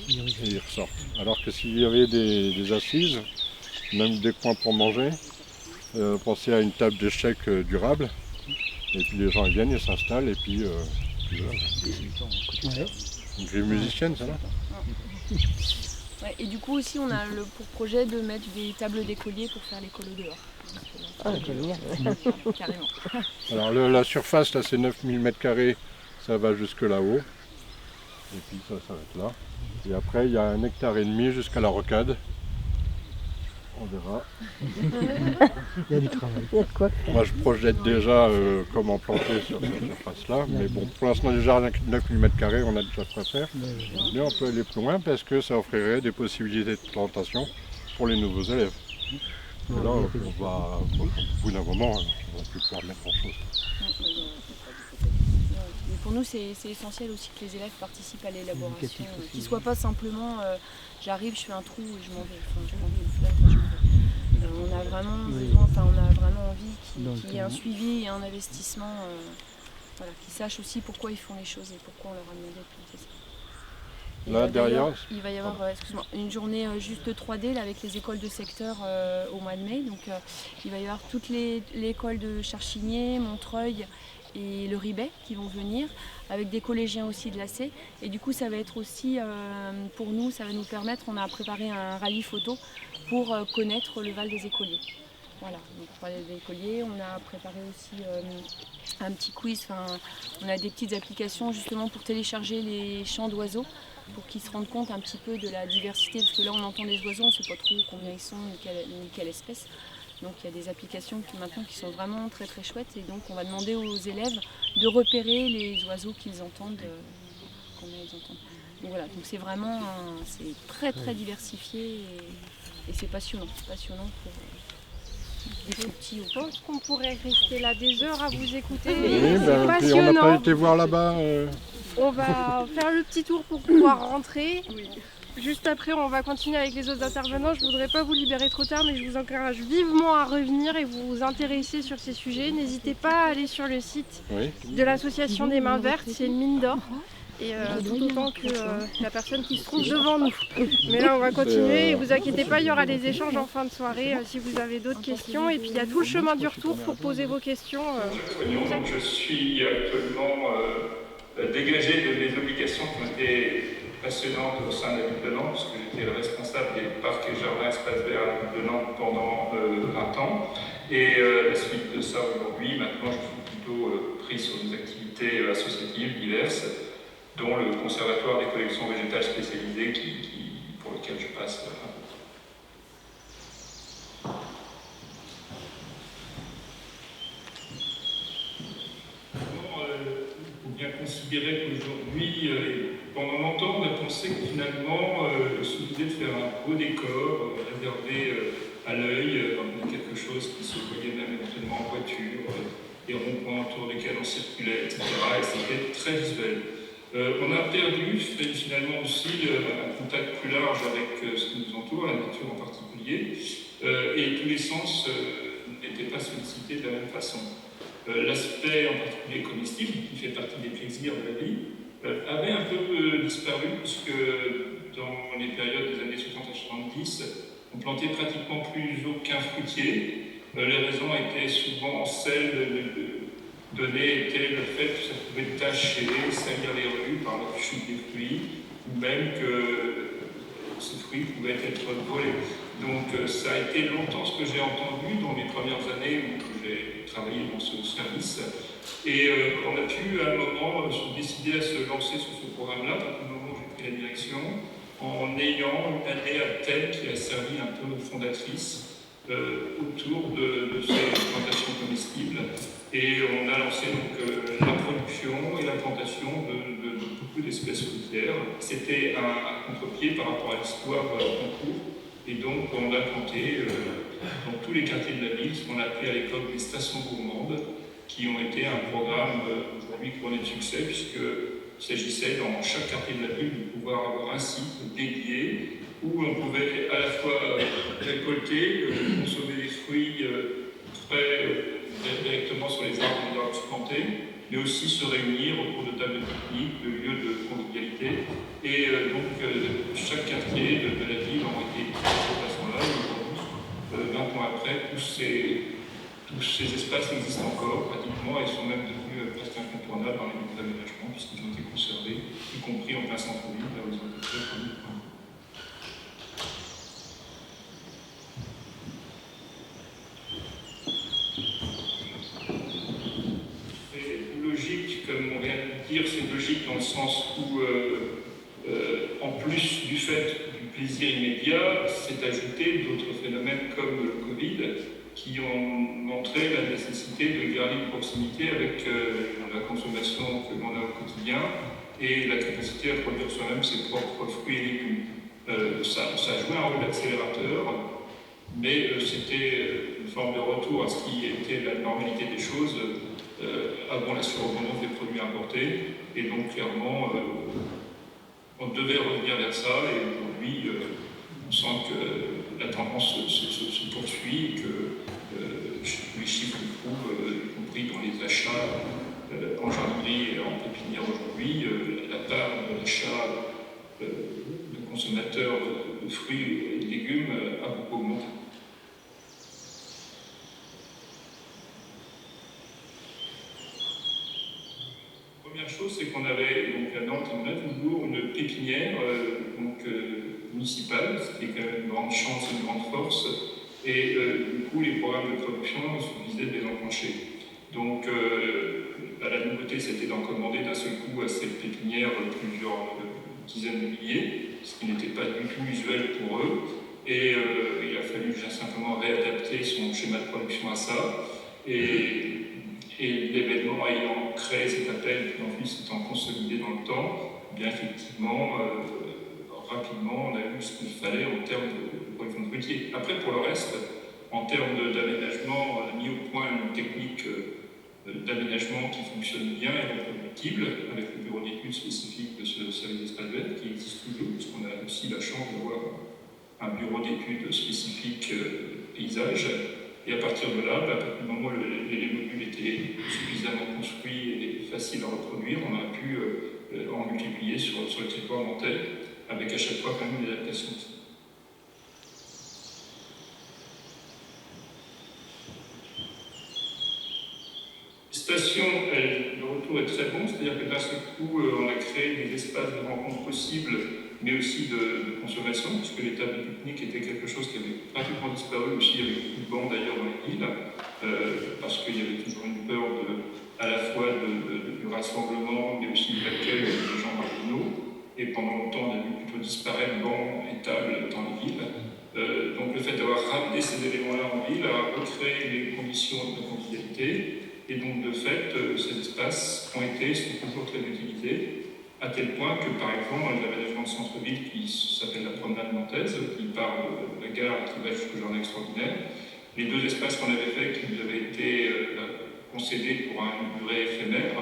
et ils ressortent. Alors que s'il y avait des assises, même des coins pour manger, pensez à une table d'échecs durable, et puis les gens ils viennent, ils s'installent, et puis voilà. Une vieille musicienne, ça là. Ouais, et du coup aussi on a pour projet de mettre des tables d'écoliers pour faire l'écolo dehors. Ah, génial. Carrément. Alors la surface là c'est 9000 m², ça va jusque là-haut. Et puis ça s'arrête là. Et après il y a 1,5 hectare jusqu'à la rocade. On verra. Il y a du travail. Il y a de quoi faire. Moi je projette déjà comment planter sur cette surface-là. Mais bon, pour l'instant déjà 9000 m², on a déjà quoi faire. Mais on peut aller plus loin parce que ça offrirait des possibilités de plantation pour les nouveaux élèves. Et là, au bout d'un moment, on ne va plus pouvoir mettre grand-chose. Mais pour nous, c'est essentiel aussi que les élèves participent à l'élaboration, qu'ils ne soient pas simplement j'arrive, je fais un trou et je m'en vais. Enfin, je m'en vais, je m'en vais. On a vraiment besoin, on a vraiment envie qu'il y ait un suivi et un investissement, qu'ils sachent aussi pourquoi ils font les choses et pourquoi on leur a demandé de planter ça. Là, derrière, il va y avoir une journée juste 3D là, avec les écoles de secteur au mois de mai. Donc, il va y avoir toutes les écoles de Charchigné, Montreuil et le Ribet qui vont venir, avec des collégiens aussi de l'AC. Et du coup, ça va être aussi, pour nous, ça va nous permettre, on a préparé un rallye photo pour connaître le Val des Écoliers. Voilà, donc pour parler des écoliers, on a préparé aussi un petit quiz, on a des petites applications justement pour télécharger les chants d'oiseaux, pour qu'ils se rendent compte un petit peu de la diversité, parce que là on entend des oiseaux, on ne sait pas trop combien ils sont, ni quelle espèce. Donc il y a des applications maintenant qui sont vraiment très très chouettes, et donc on va demander aux élèves de repérer les oiseaux qu'ils entendent, combien ils entendent. Donc voilà, donc c'est vraiment c'est très très diversifié et c'est passionnant pour des tout petits. Je pense qu'on pourrait rester là des heures à vous écouter. Oui, C'est passionnant. on n'a pas été voir là-bas. On va faire le petit tour pour pouvoir rentrer. Juste après, on va continuer avec les autres intervenants. Je ne voudrais pas vous libérer trop tard, mais je vous encourage vivement à revenir et vous intéresser sur ces sujets. N'hésitez pas à aller sur le site de l'association des Mains Vertes, c'est une mine d'or. Et tout autant que la personne qui se trouve devant nous. Mais là, on va continuer. Et vous inquiétez pas, il y aura des échanges en fin de soirée si vous avez d'autres questions. Et puis, il y a tout le chemin du retour pour poser vos questions. Donc, je suis actuellement dégagé de mes obligations qui ont été passionnantes au sein de la ville de Nantes, puisque j'étais le responsable des parcs et jardins espaces verts à la ville de Nantes pendant 20 ans. Et à la suite de ça, aujourd'hui, maintenant, je suis plutôt pris sur des activités associatives diverses, dont le Conservatoire des collections végétales spécialisées pour lequel je passe un peu. Il faut bien considérer qu'aujourd'hui, pendant longtemps, on a pensé que finalement, il suffisait de faire un beau décor, réservé à l'œil, quelque chose qui se voyait même éventuellement en voiture, des ronds-points autour desquels on circulait, etc. Et c'était très visuel. On a perdu finalement aussi un contact plus large avec ce qui nous entoure, la nature en particulier, et tous les sens n'étaient pas sollicités de la même façon. L'aspect en particulier comestible, qui fait partie des plaisirs de la vie, avait un peu disparu, puisque dans les périodes des années 60 à 70, on plantait pratiquement plus aucun fruitier. Les raisons étaient souvent celles donné était le fait que ça pouvait tacher, salir les rues par la chute des fruits, ou même que ces fruits pouvaient être volés. Donc ça a été longtemps ce que j'ai entendu dans les premières années où j'ai travaillé dans ce service. Et on a pu à un moment se décider à se lancer sur ce programme-là, au moment où j'ai pris la direction, en ayant une année à thème qui a servi un peu de fondatrice autour de ces plantations comestibles. Et on a lancé donc la production et la plantation de beaucoup d'espèces fruitières. C'était un contre-pied par rapport à l'histoire en cours. Et donc on a planté dans tous les quartiers de la ville ce qu'on appelait à l'époque des stations gourmandes, qui ont été un programme aujourd'hui couronné de succès, puisqu'il s'agissait dans chaque quartier de la ville de pouvoir avoir un site dédié où on pouvait à la fois récolter, consommer des fruits frais directement sur les arbres plantés, mais aussi se réunir autour de tables de pique-nique, de lieux de convivialité. Et donc chaque quartier de la ville a été équipé de cette façon-là. Et aujourd'hui, 20 ans après, tous ces espaces existent encore pratiquement et sont même devenus presque incontournables dans les nouveaux aménagements, puisqu'ils ont été conservés, y compris en plein centre-ville, là où ils ont été très connus. Comme on vient de dire, c'est logique dans le sens où, en plus du fait du plaisir immédiat, s'est ajouté d'autres phénomènes comme le Covid, qui ont montré la nécessité de garder une proximité avec la consommation que l'on a au quotidien et la capacité à produire soi-même ses propres fruits et légumes. Ça a joué un rôle d'accélérateur, mais c'était une forme de retour à ce qui était la normalité des choses avant la surabondance des produits importés. Et donc clairement, on devait revenir vers ça, et aujourd'hui, on sent que la tendance se poursuit, et que les chiffres le prouvent, y compris dans les achats en jardinerie et en pépinière aujourd'hui, la part de l'achat chose, c'est qu'on avait, donc à Nantes, on a toujours une pépinière municipale, ce qui est quand même une grande chance, une grande force, et du coup, les programmes de production suffisaient de les enclencher. Donc, la nouveauté, c'était d'en commander d'un seul coup à cette pépinière plusieurs dizaines de milliers, ce qui n'était pas du tout usuel pour eux. Et il a fallu simplement réadapter son schéma de production à ça. Et l'événement ayant créé cet appel, puis ensuite s'étant consolidé dans le temps, bien effectivement, rapidement, on a eu ce qu'il fallait en termes de production de fruitiers. Après, pour le reste, en termes d'aménagement, on a mis au point une technique d'aménagement qui fonctionne bien et reproductible, avec le bureau d'études spécifique de ce service d'espace vert qui existe toujours, puisqu'on a aussi la chance d'avoir un bureau d'études spécifique paysage. Et à partir de là, à partir du moment où les modules étaient suffisamment construits et faciles à reproduire, on a pu en multiplier sur le territoire nantais, avec à chaque fois quand même des adaptations. Station, le retour est très bon, c'est-à-dire que d'un seul coup, on a créé des espaces de rencontre possibles, mais aussi de consommation, puisque les tables de pique-nique étaient quelque chose qui avait pratiquement disparu aussi, avec beaucoup de bancs d'ailleurs dans les villes, parce qu'il y avait toujours une peur à la fois du rassemblement, mais aussi de l'accueil des gens marginaux. Et pendant longtemps, on a vu plutôt disparaître bancs et tables dans les villes. Donc le fait d'avoir ramené ces éléments-là en ville a recréé les conditions de convivialité. Et donc, de fait, ces espaces sont toujours très utilisés, à tel point que, par exemple, dans les aménagements de centre-ville qui s'appelle la promenade nantaise, qui part de la gare et qui va jusqu'au jardin extraordinaire, les deux espaces qu'on avait faits, qui nous avaient été concédés pour une durée éphémère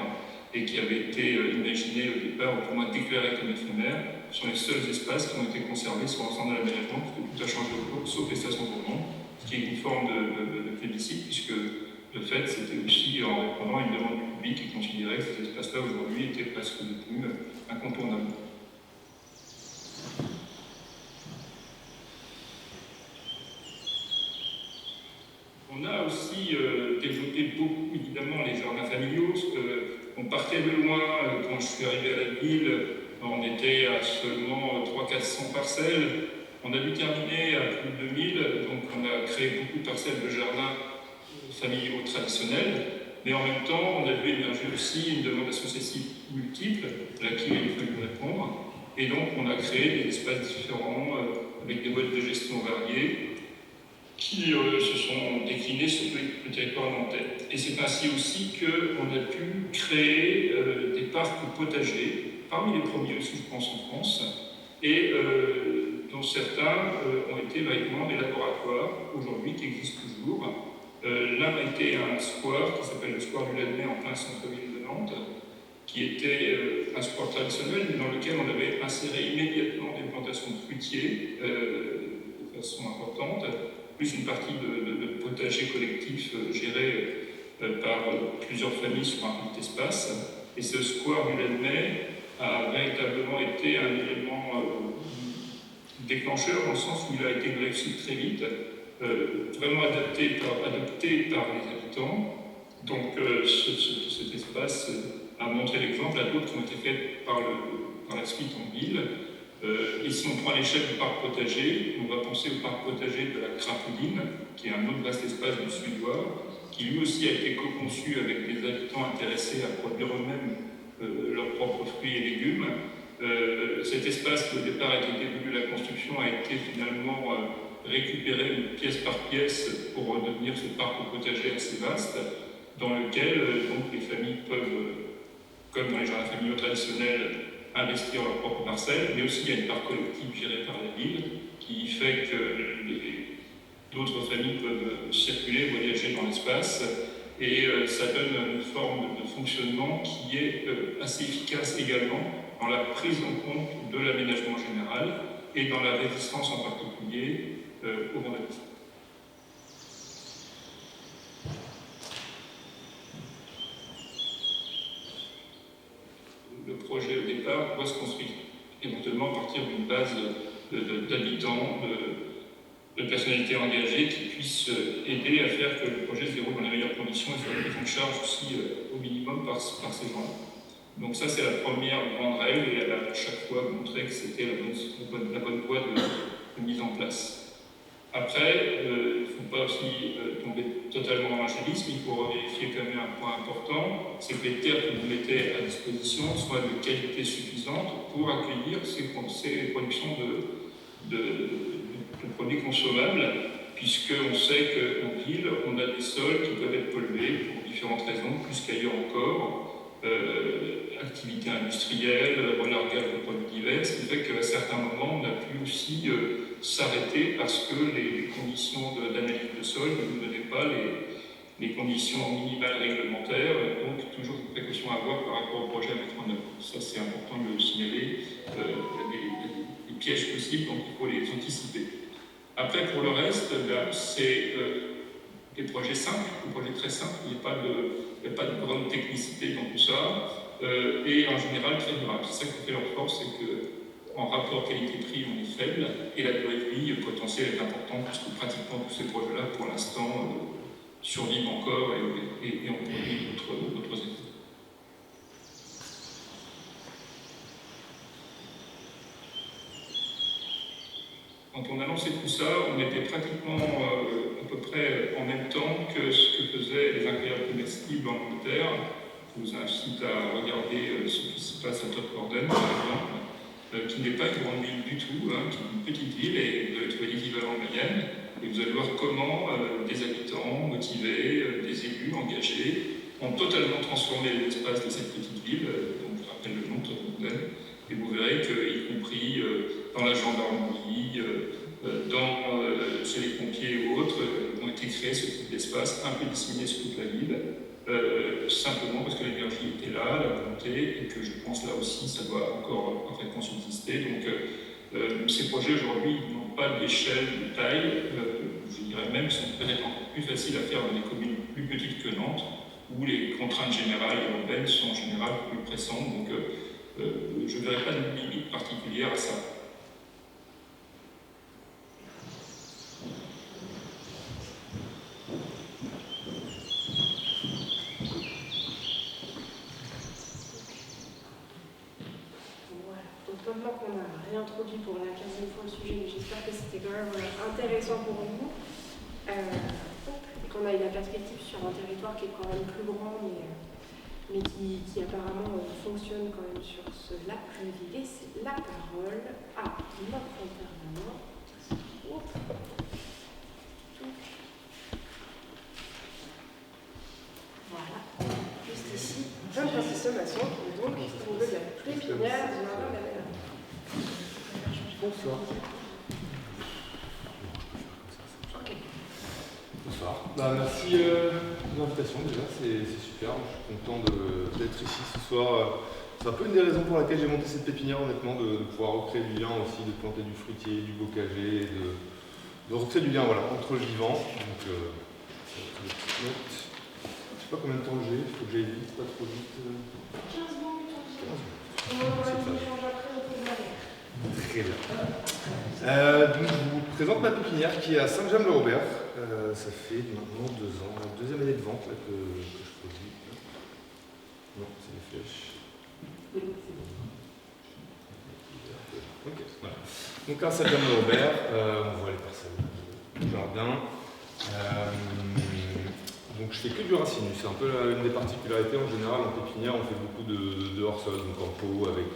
et qui avaient été imaginés au départ, au moins déclarés comme éphémères, sont les seuls espaces qui ont été conservés sur l'ensemble de l'aménagement, parce que tout a changé autour, sauf les stations de roulement, ce qui est une forme de plébiscite, puisque le fait, c'était aussi en répondant à une demande du public qui considérait que ces espaces-là aujourd'hui étaient presque devenus incontournables. On a aussi développé beaucoup, évidemment, les jardins familiaux. On partait de loin. Quand je suis arrivé à la ville, on était à seulement 300-400 parcelles. On a dû terminer à plus de 2000, donc on a créé beaucoup de parcelles de jardins familiaux traditionnels, mais en même temps, on a vu émerger aussi une demande associative multiple à laquelle il a fallu répondre, et donc on a créé des espaces différents avec des modes de gestion variés qui se sont déclinés sur le territoire nantais. Et c'est ainsi aussi qu'on a pu créer des parcs potagers, parmi les premiers aussi, je pense, en France, et dont certains ont été véritablement des laboratoires aujourd'hui qui existent toujours. L'un a été un square qui s'appelle le square du Ladmet en plein centre-ville de Nantes, qui était un square traditionnel, mais dans lequel on avait inséré immédiatement des plantations de fruitiers de façon importante, plus une partie de potager collectif géré par plusieurs familles sur un petit espace. Et ce square du Ladmet a véritablement été un élément déclencheur, dans le sens où il a été réussi très vite, vraiment adopté par les habitants. Donc cet espace a montré l'exemple à d'autres qui ont été faits par la suite en ville. Et si on prend l'échelle du parc potager, on va penser au parc potager de la Crapeline, qui est un autre vaste espace du Suédois, qui lui aussi a été co-conçu avec des habitants intéressés à produire eux-mêmes leurs propres fruits et légumes. Cet espace qui au départ a été dévolu à la construction a été finalement récupéré pièce par pièce pour devenir ce parc potager assez vaste, dans lequel donc, les familles peuvent, comme dans les jardins familiaux traditionnels, investir leurs propres parcelles, mais aussi il y a une part collective gérée par la ville qui fait que d'autres familles peuvent circuler, voyager dans l'espace, et ça donne une forme de fonctionnement qui est assez efficace également dans la prise en compte de l'aménagement général et dans la résistance en particulier au vandalisme. Le projet au départ doit se construire éventuellement à partir d'une base d'habitants, de personnalités engagées qui puissent aider à faire que le projet se déroule dans les meilleures conditions et soit pris en charge aussi au minimum par ces gens-là. Donc ça, c'est la première grande règle, et elle a à chaque fois montré que c'était la bonne voie de mise en place. Après, il ne faut pas aussi tomber totalement dans l'angélisme, il faut vérifier quand même un point important, c'est que les terres que vous mettez à disposition soient de qualité suffisante pour accueillir ces productions de produits consommables, puisqu'on sait qu'en ville, on a des sols qui peuvent être pollués pour différentes raisons, plus qu'ailleurs encore, activités industrielles, relargage de produits divers, ce qui fait qu'à certains moments, on a pu aussi s'arrêter parce que les conditions d'analyse de sol ne nous donnaient pas les conditions minimales réglementaires, donc toujours une précaution à avoir par rapport au projet à mettre en œuvre. Ça, c'est important de le signaler. Il y a des pièges possibles, donc il faut les anticiper. Après, pour le reste, c'est des projets simples, des projets très simples, il n'y a pas de grande technicité dans tout ça, et en général très durable. C'est ça qui fait leur force, c'est qu'en rapport qualité-prix, on est faible, et la durée de vie potentielle est importante, puisque pratiquement tous ces projets-là, pour l'instant, survivent encore et ont produit d'autres effets. Quand on a lancé tout ça, on était pratiquement à peu près en même temps que ce que faisaient les incroyables comestibles en Angleterre. Je vous incite à regarder ce qui se passe à Toporden, par exemple, qui n'est pas une grande ville du tout, qui est une petite ville, et vous allez trouver l'équivalent de Mayenne, et vous allez voir comment des habitants motivés, des élus engagés, ont totalement transformé l'espace de cette petite ville, donc je rappelle le nom de Toporden. Et vous verrez qu'y compris dans la gendarmerie, chez les pompiers ou autres, ont été créés ce type d'espace un peu disséminé sur toute la ville, simplement parce que l'énergie était là, la volonté, et que je pense là aussi ça doit encore parfaitement subsister. Donc ces projets aujourd'hui n'ont pas d'échelle, de taille, je dirais même sont peut-être encore plus faciles à faire dans des communes plus petites que Nantes, où les contraintes générales et urbaines sont en général plus pressantes. Donc, je ne verrai pas de limite particulière à ça. Voilà. Donc maintenant qu'on a réintroduit pour la 15e fois le sujet, mais j'espère que c'était quand même intéressant pour vous, et qu'on a eu la perspective sur un territoire qui est quand même plus grand, mais qui apparemment fonctionne quand même sur ce lac. Je vais laisser la parole à notre intervenant. Voilà, juste ici, Jean-Francis Masson, qui est donc au niveau de la pépinière du Jardin de la Mer. Bonsoir. Bonsoir. Merci de l'invitation déjà, c'est super. Je suis content d'être ici ce soir. C'est un peu une des raisons pour laquelle j'ai monté cette pépinière, honnêtement, de pouvoir recréer du lien aussi, de planter du fruitier, du bocager, de recréer du lien entre le vivant. Donc, je ne sais pas combien de temps j'ai, il faut que j'aille vite, pas trop vite. 15 minutes. On va changer après au cours de la mer. Très bien. Donc je vous présente ma pépinière qui est à Saint-James-le-Robert. Ça fait maintenant 2 ans, la 2e année de vente là, que je produis. Non, c'est les flèches. Ok, voilà. Donc à Saint-James-le-Robert, on voit les parcelles du jardin. Donc je fais que du racinus. C'est un peu une des particularités en général en pépinière. On fait beaucoup de hors-sol, donc en pot avec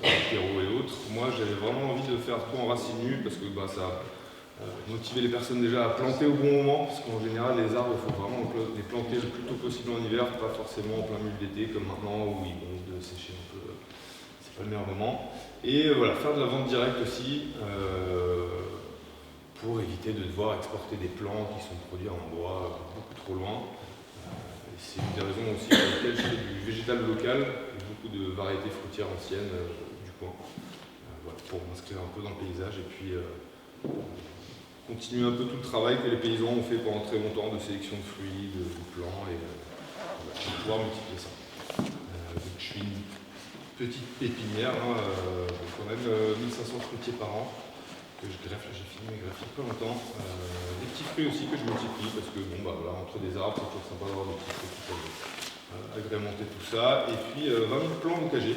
apéro et autres. Moi j'avais vraiment envie de faire tout en racinu parce que ça motiver les personnes déjà à planter au bon moment, parce qu'en général les arbres il faut vraiment les planter le plus tôt possible en hiver, pas forcément en plein milieu d'été comme maintenant où ils vont de sécher un peu, c'est pas le meilleur moment. Et voilà, faire de la vente directe aussi pour éviter de devoir exporter des plants qui sont produits en bois beaucoup trop loin. C'est une des raisons aussi pour lesquelles je fais du végétal local et beaucoup de variétés fruitières anciennes du coin, voilà, pour m'inscrire un peu dans le paysage et puis continuer un peu tout le travail que les paysans ont fait pendant très longtemps de sélection de fruits, de plants et pouvoir multiplier ça. Donc je suis une petite pépinière, quand même 1500 fruitiers par an que je greffe, là j'ai fini mes greffes il n'y a pas longtemps. Des petits fruits aussi que je multiplie parce que entre des arbres c'est toujours sympa d'avoir des petits fruits qui peuvent agrémenter tout ça. Et puis 20 000 plants bocagers.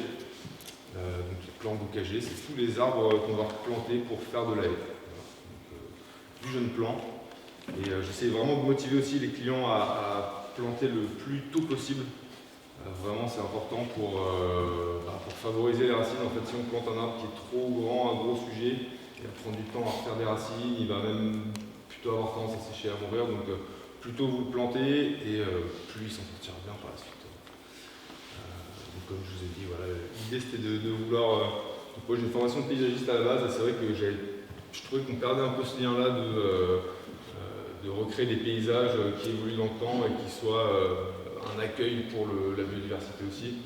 Donc les plants bocagers, c'est tous les arbres qu'on va planter pour faire de la haie. Du jeune plant. Et j'essaie vraiment de motiver aussi les clients à planter le plus tôt possible. Vraiment, c'est important pour favoriser les racines. En fait, si on plante un arbre qui est trop grand, un gros sujet, il va prendre du temps à refaire des racines, il va même plutôt avoir tendance à sécher, à mourir. Donc, plus tôt vous le plantez, et plus il s'en sortira bien par la suite. Donc, comme je vous ai dit, voilà, l'idée c'était de vouloir. Donc, moi, j'ai une formation de paysagiste à la base, et c'est vrai que je trouvais qu'on perdait un peu ce lien-là de recréer des paysages qui évoluent dans le temps et qui soient un accueil pour la biodiversité aussi.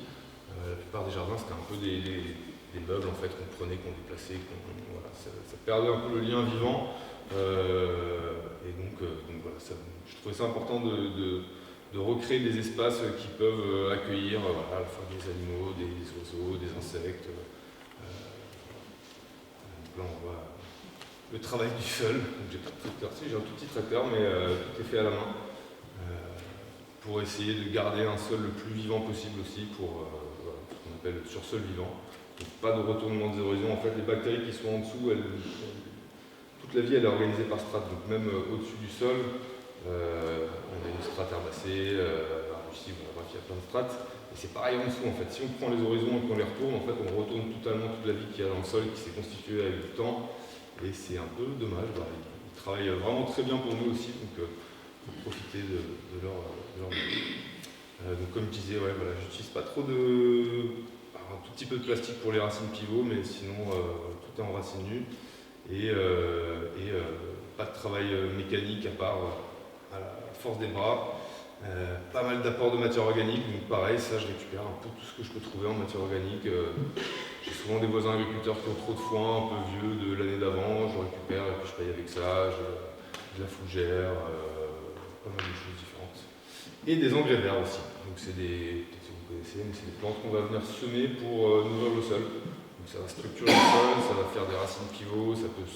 La plupart des jardins, c'était un peu des meubles en fait, qu'on prenait, qu'on déplaçait, voilà, ça perdait un peu le lien vivant. Et donc voilà, je trouvais ça important de recréer des espaces qui peuvent accueillir voilà, à la fois des animaux, des oiseaux, des insectes. Là, on voit le travail du sol. J'ai pas de tracteur, si j'ai un tout petit tracteur, mais tout est fait à la main. Pour essayer de garder un sol le plus vivant possible aussi, pour voilà, ce qu'on appelle le sur-sol vivant. Donc, pas de retournement des horizons. En fait, les bactéries qui sont en dessous, toute la vie elle est organisée par strates. Donc même au-dessus du sol, on a une strate herbacée, arbustives, bref, il y a plein de strates. Et c'est pareil en dessous en fait. Si on prend les horizons et qu'on les retourne, en fait, on retourne totalement toute la vie qu'il y a dans le sol, qui s'est constituée avec le temps. Et c'est un peu dommage. Voilà. Ils travaillent vraiment très bien pour nous aussi. Donc, profiter de leur donc comme je disais, ouais, voilà, j'utilise pas trop un tout petit peu de plastique pour les racines pivots, mais sinon tout est en racines nues et pas de travail mécanique à part à la force des bras. Pas mal d'apports de matière organique, donc pareil, ça je récupère un peu tout ce que je peux trouver en matière organique. J'ai souvent des voisins agriculteurs qui ont trop de foin, un peu vieux de l'année d'avant, je récupère et puis je paye avec ça, de la fougère, pas mal de choses différentes. Et des engrais verts aussi. Donc c'est peut-être si vous connaissez, mais c'est des plantes qu'on va venir semer pour nourrir le sol. Donc ça va structurer le sol, ça va faire des racines pivots, ça peut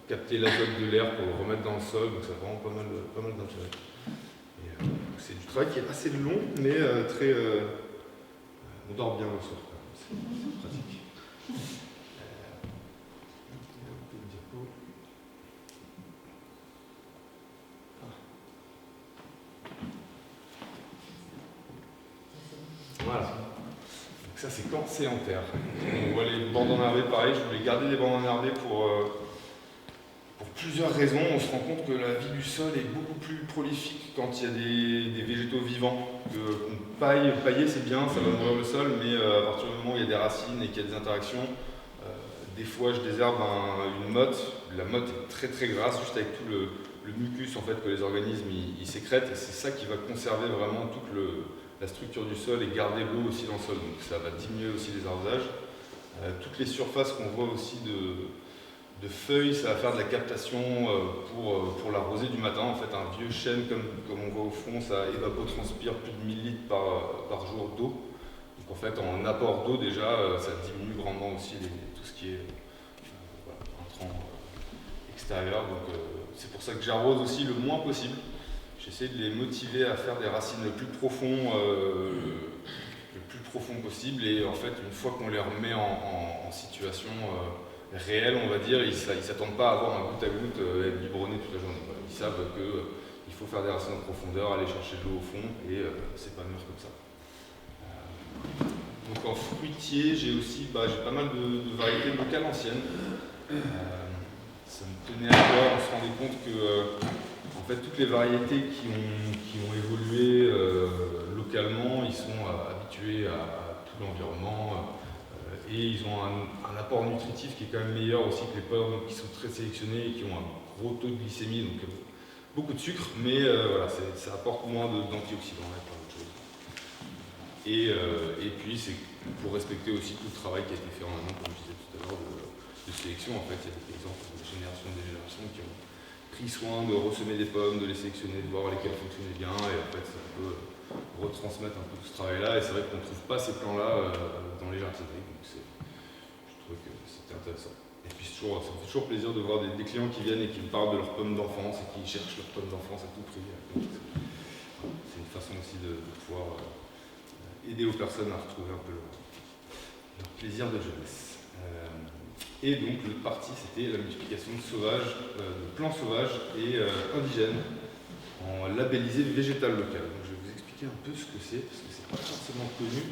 capter l'azote de l'air pour le remettre dans le sol, donc ça a vraiment pas mal d'intérêt. C'est du travail qui est assez long, mais très. On dort bien le soir, c'est pratique. Voilà. Donc ça c'est quand c'est en terre. On voit les bandes enherbées, pareil, je voulais garder les bandes enherbées pour plusieurs raisons. On se rend compte que la vie du sol est beaucoup plus prolifique quand il y a des végétaux vivants. Pailler c'est bien, ça va nourrir le sol, mais à partir du moment où il y a des racines et qu'il y a des interactions, des fois je désherbe une motte. La motte est très très grasse, juste avec tout le mucus en fait, que les organismes ils sécrètent, et c'est ça qui va conserver vraiment toute la structure du sol et garder l'eau aussi dans le sol. Donc ça va diminuer aussi les arrosages. Toutes les surfaces qu'on voit aussi de feuilles, ça va faire de la captation pour l'arroser du matin. En fait, un vieux chêne, comme on voit au fond, ça évapotranspire plus de 1000 litres par jour d'eau. Donc en fait, en apport d'eau déjà, ça diminue grandement aussi tout ce qui est intrant extérieur. Donc c'est pour ça que j'arrose aussi le moins possible. J'essaie de les motiver à faire des racines le plus profond possible. Et en fait, une fois qu'on les remet en situation réelle, on va dire, ils ne s'attendent pas à avoir un goutte à goutte et être biberonné toute la journée. Ils savent qu'il faut faire des racines en profondeur, aller chercher de l'eau au fond, et c'est pas mûr comme ça. Donc en fruitier, j'ai aussi j'ai pas mal de variétés locales anciennes. Ça me tenait à cœur, on se rendait compte que en fait, toutes les variétés qui ont évolué localement, ils sont habitués à tout l'environnement. Et ils ont un apport nutritif qui est quand même meilleur aussi que les pommes qui sont très sélectionnées et qui ont un gros taux de glycémie, donc beaucoup de sucre, mais voilà, ça apporte moins d'antioxydants et plein d'autres choses. Et puis c'est pour respecter aussi tout le travail qui a été fait en amont, comme je disais tout à l'heure, de sélection. En fait, il y a des paysans de génération des générations qui ont pris soin de ressemer des pommes, de les sélectionner, de voir lesquelles fonctionnaient bien, et en fait ça peut retransmettre un peu tout ce travail-là. Et c'est vrai qu'on ne trouve pas ces plans-là dans les jardineries. Je trouvais que c'était intéressant. Et puis ça me fait toujours plaisir de voir des clients qui viennent et qui me parlent de leurs pommes d'enfance et qui cherchent leurs pommes d'enfance à tout prix. C'est une façon façon aussi de pouvoir aider aux personnes à retrouver un peu leur plaisir de jeunesse. Et donc le parti, c'était la multiplication de plants sauvages et indigènes en labellisé végétal local. Donc je vais vous expliquer un peu ce que c'est, parce que c'est pas forcément connu.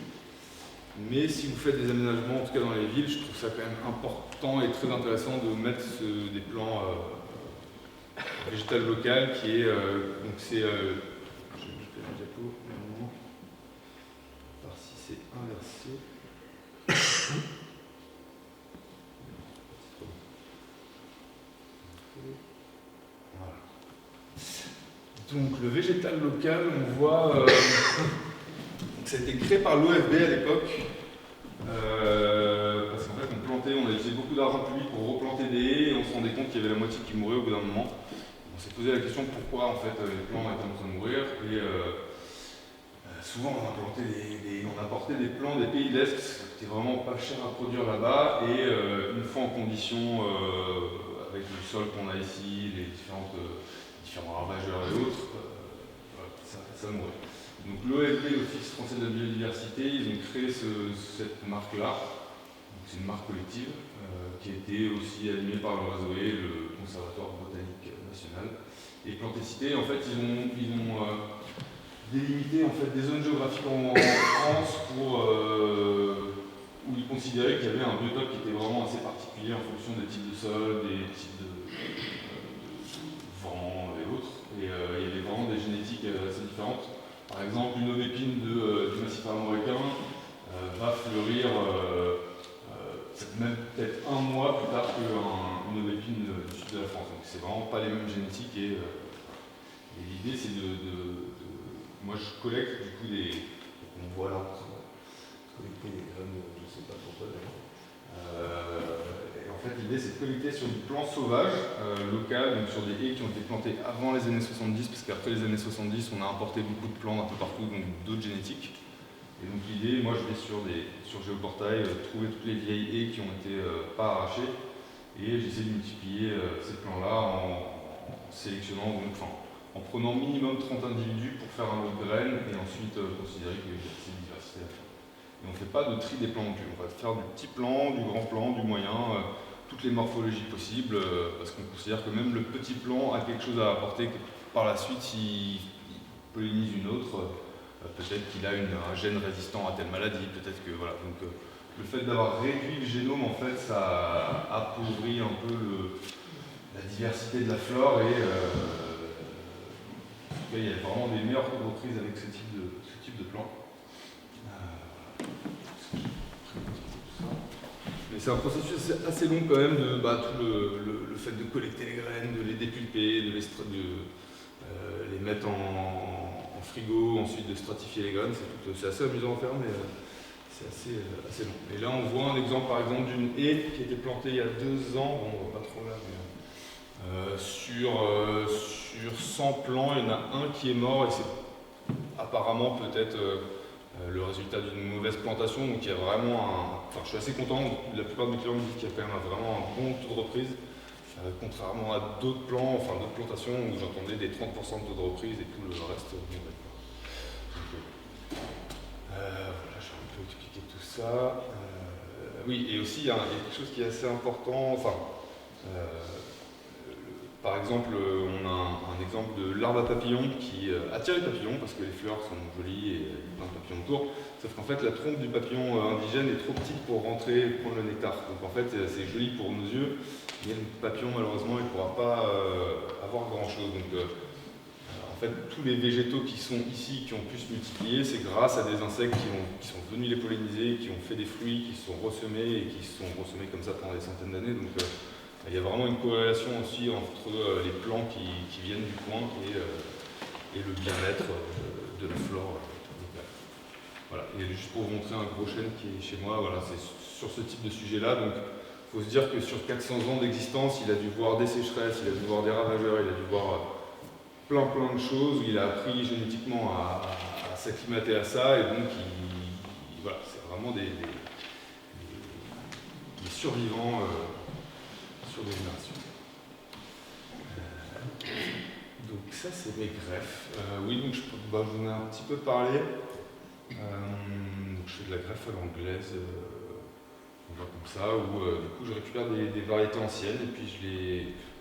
Mais si vous faites des aménagements, en tout cas dans les villes, je trouve ça quand même important et très intéressant de mettre des plants végétal local qui est donc c'est je vais mettre la diapo normalement, voir si c'est inversé. Voilà. Donc le végétal local, on voit ça a été créé par l'OFB à l'époque parce qu'en fait on a utilisé beaucoup d'argent public pour replanter des haies et on se rendait compte qu'il y avait la moitié qui mourait au bout d'un moment. On s'est posé la question pourquoi en fait les plants étaient en train de mourir et souvent on apportait des plants des pays de l'Est, c'était vraiment pas cher à produire là-bas et une fois en condition avec le sol qu'on a ici, les différents ravageurs et autres, ça mourait. Donc l'OFB, l'Office français de la biodiversité, ils ont créé cette marque-là. C'est une marque collective qui a été aussi animée par le réseau et le Conservatoire botanique national. Et Plantécité, en fait, ils ont délimité en fait, des zones géographiques en France où ils considéraient qu'il y avait un biotope qui était vraiment assez particulier en fonction des types de sol, des types de vent et autres. Et il y avait vraiment des génétiques assez différentes. Par exemple, une aubépine du massif armoricain va fleurir même peut-être un mois plus tard qu'une aubépine du sud de la France. Donc c'est vraiment pas les mêmes génétiques et l'idée c'est moi je collecte du coup on voit là, collecter des graines, je sais pas pourquoi d'ailleurs. Et en fait l'idée c'est de collecter sur du plant sauvage local, donc sur des haies qui ont été plantées avant les années 70, parce qu'après les années 70 on a importé beaucoup de plants un peu partout, donc d'autres génétiques. Et donc l'idée, moi je vais sur Géoportail trouver toutes les vieilles haies qui ont été pas arrachées et j'essaie de multiplier ces plants-là en sélectionnant, donc, en prenant minimum 30 individus pour faire un lot de graines et ensuite considérer qu'il y a une diversité à faire. Et on ne fait pas de tri des plants non plus, on va faire du petit plant, du grand plant, du moyen, toutes les morphologies possibles parce qu'on considère que même le petit plant a quelque chose à apporter par la suite s'il pollinise une autre. Peut-être qu'il a un gène résistant à telle maladie, peut-être que voilà. Donc le fait d'avoir réduit le génome, en fait, ça appauvrit un peu la diversité de la flore et en tout cas, il y a vraiment des meilleures reprises avec ce type de plan. Mais c'est un processus assez long quand même de tout le fait de collecter les graines, de les dépulper, de les mettre en frigo, ensuite de stratifier les graines, c'est assez amusant à faire, mais c'est assez long. Et là, on voit un exemple, par exemple, d'une haie qui a été plantée il y a 2 ans, bon, on voit pas trop là, mais sur 100 plants, il y en a un qui est mort, et c'est apparemment peut-être le résultat d'une mauvaise plantation, donc il y a vraiment je suis assez content, la plupart de mes clients me disent qu'il y a quand même vraiment un bon taux de reprise. Contrairement à d'autres plants, d'autres plantations où j'entendais des 30% de taux de reprise et tout le reste mourait. Voilà, j'ai un peu expliqué tout ça. Oui, et aussi il y a quelque chose qui est assez important. Par exemple, on a un exemple de l'arbre à papillons qui attire les papillons parce que les fleurs sont jolies et il y a plein de papillons autour. Sauf qu'en fait, la trompe du papillon indigène est trop petite pour rentrer et prendre le nectar. Donc en fait, c'est joli pour nos yeux. Mais le papillon, malheureusement, il ne pourra pas avoir grand-chose. Donc, en fait, tous les végétaux qui sont ici, qui ont pu se multiplier, c'est grâce à des insectes qui sont venus les polliniser, qui ont fait des fruits, qui sont ressemés et qui sont ressemés comme ça pendant des centaines d'années. Donc, il y a vraiment une corrélation aussi entre les plants qui viennent du coin et le bien-être de la flore locale. Voilà. Et juste pour vous montrer un gros chêne qui est chez moi, voilà, c'est sur ce type de sujet-là. Donc, il faut se dire que sur 400 ans d'existence, il a dû voir des sécheresses, il a dû voir des ravageurs, il a dû voir plein de choses, où il a appris génétiquement à s'acclimater à ça, et donc voilà, c'est vraiment des survivants sur des générations. Donc ça, c'est mes greffes. Oui, donc je vous en ai un petit peu parlé. Je fais de la greffe à l'anglaise, on voit comme ça, où du coup je récupère des variétés anciennes et puis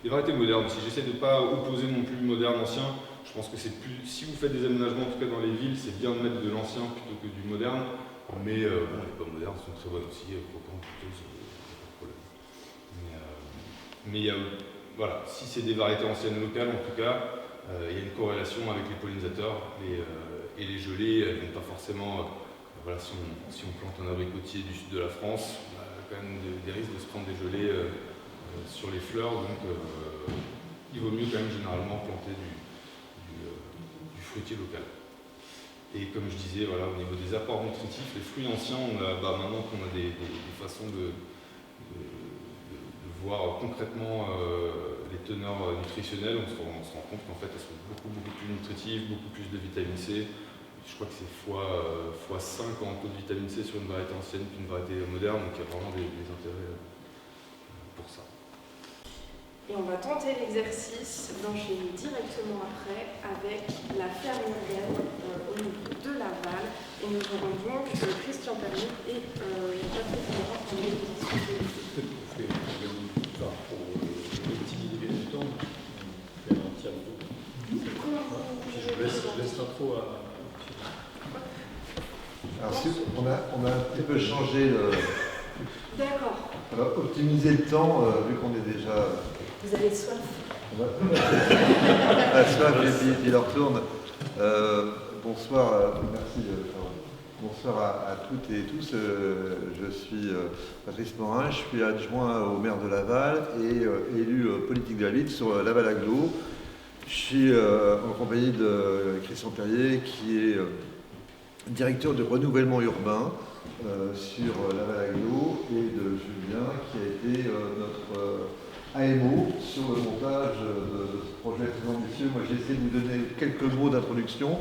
des variétés modernes aussi. J'essaie de ne pas opposer non plus moderne-ancien. Je pense que c'est plus. Si vous faites des aménagements, en tout cas dans les villes, c'est bien de mettre de l'ancien plutôt que du moderne. Mais bon, les pommes modernes sont très bonnes aussi, croquantes, plutôt, pas de problème. Mais voilà, si c'est des variétés anciennes locales, en tout cas, il y a une corrélation avec les pollinisateurs et les gelées, elles n'ont pas forcément. Voilà, si on plante un abricotier du sud de la France, on a quand même des risques de se prendre des gelées sur les fleurs, donc il vaut mieux quand même généralement planter du fruitier local. Et comme je disais, voilà, au niveau des apports nutritifs, les fruits anciens, maintenant qu'on a des façons de voir concrètement les teneurs nutritionnelles, on se rend compte qu'en fait elles sont beaucoup plus nutritives, beaucoup plus de vitamine C. Je crois que c'est fois 5 en taux de vitamine C sur une variété ancienne qu'une variété moderne, donc il y a vraiment des intérêts pour ça. Et on va tenter l'exercice d'enchaîner directement après avec la ferme urbaine au niveau de Laval. Et nous aurons donc Christian Perrier et Patrick Laurent pour les discussions. Pour optimiser du temps, faire un petit retour. Je laisse l'intro à. Alors, on a un petit peu changé le. D'accord. Alors, optimiser le temps, vu qu'on est déjà. Vous avez soif. La soif, et puis il leur retourne. Bonsoir, merci. Bonsoir à toutes et tous. Je suis Patrice Morin, je suis adjoint au maire de Laval et élu politique de la ville sur Laval Agglo. Je suis en compagnie de Christian Perrier, qui est directeur de renouvellement urbain sur Laval Agglo, et de Julien, qui a été notre AMO sur le montage de ce projet très ambitieux. Moi, j'ai essayé de vous donner quelques mots d'introduction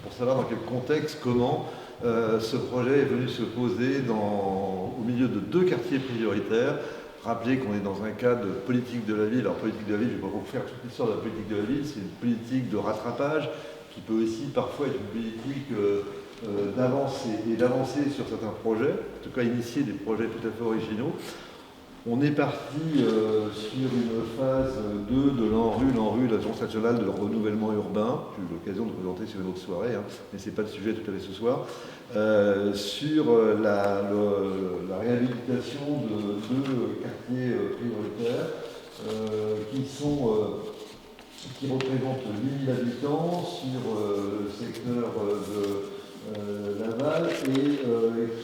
pour savoir dans quel contexte, comment ce projet est venu se poser au milieu de 2 quartiers prioritaires. Rappelez qu'on est dans un cadre de politique de la ville. Alors, politique de la ville, je ne vais pas vous faire toute l'histoire de la politique de la ville, c'est une politique de rattrapage qui peut aussi parfois être une politique d'avancer sur certains projets, en tout cas initier des projets tout à fait originaux. On est parti sur une phase 2 de l'ANRU, l'Agence nationale de renouvellement urbain. J'ai eu l'occasion de présenter sur une autre soirée, mais ce n'est pas le sujet tout à fait ce soir. Sur la réhabilitation de 2 quartiers prioritaires qui représentent 8000 habitants sur le secteur de Laval et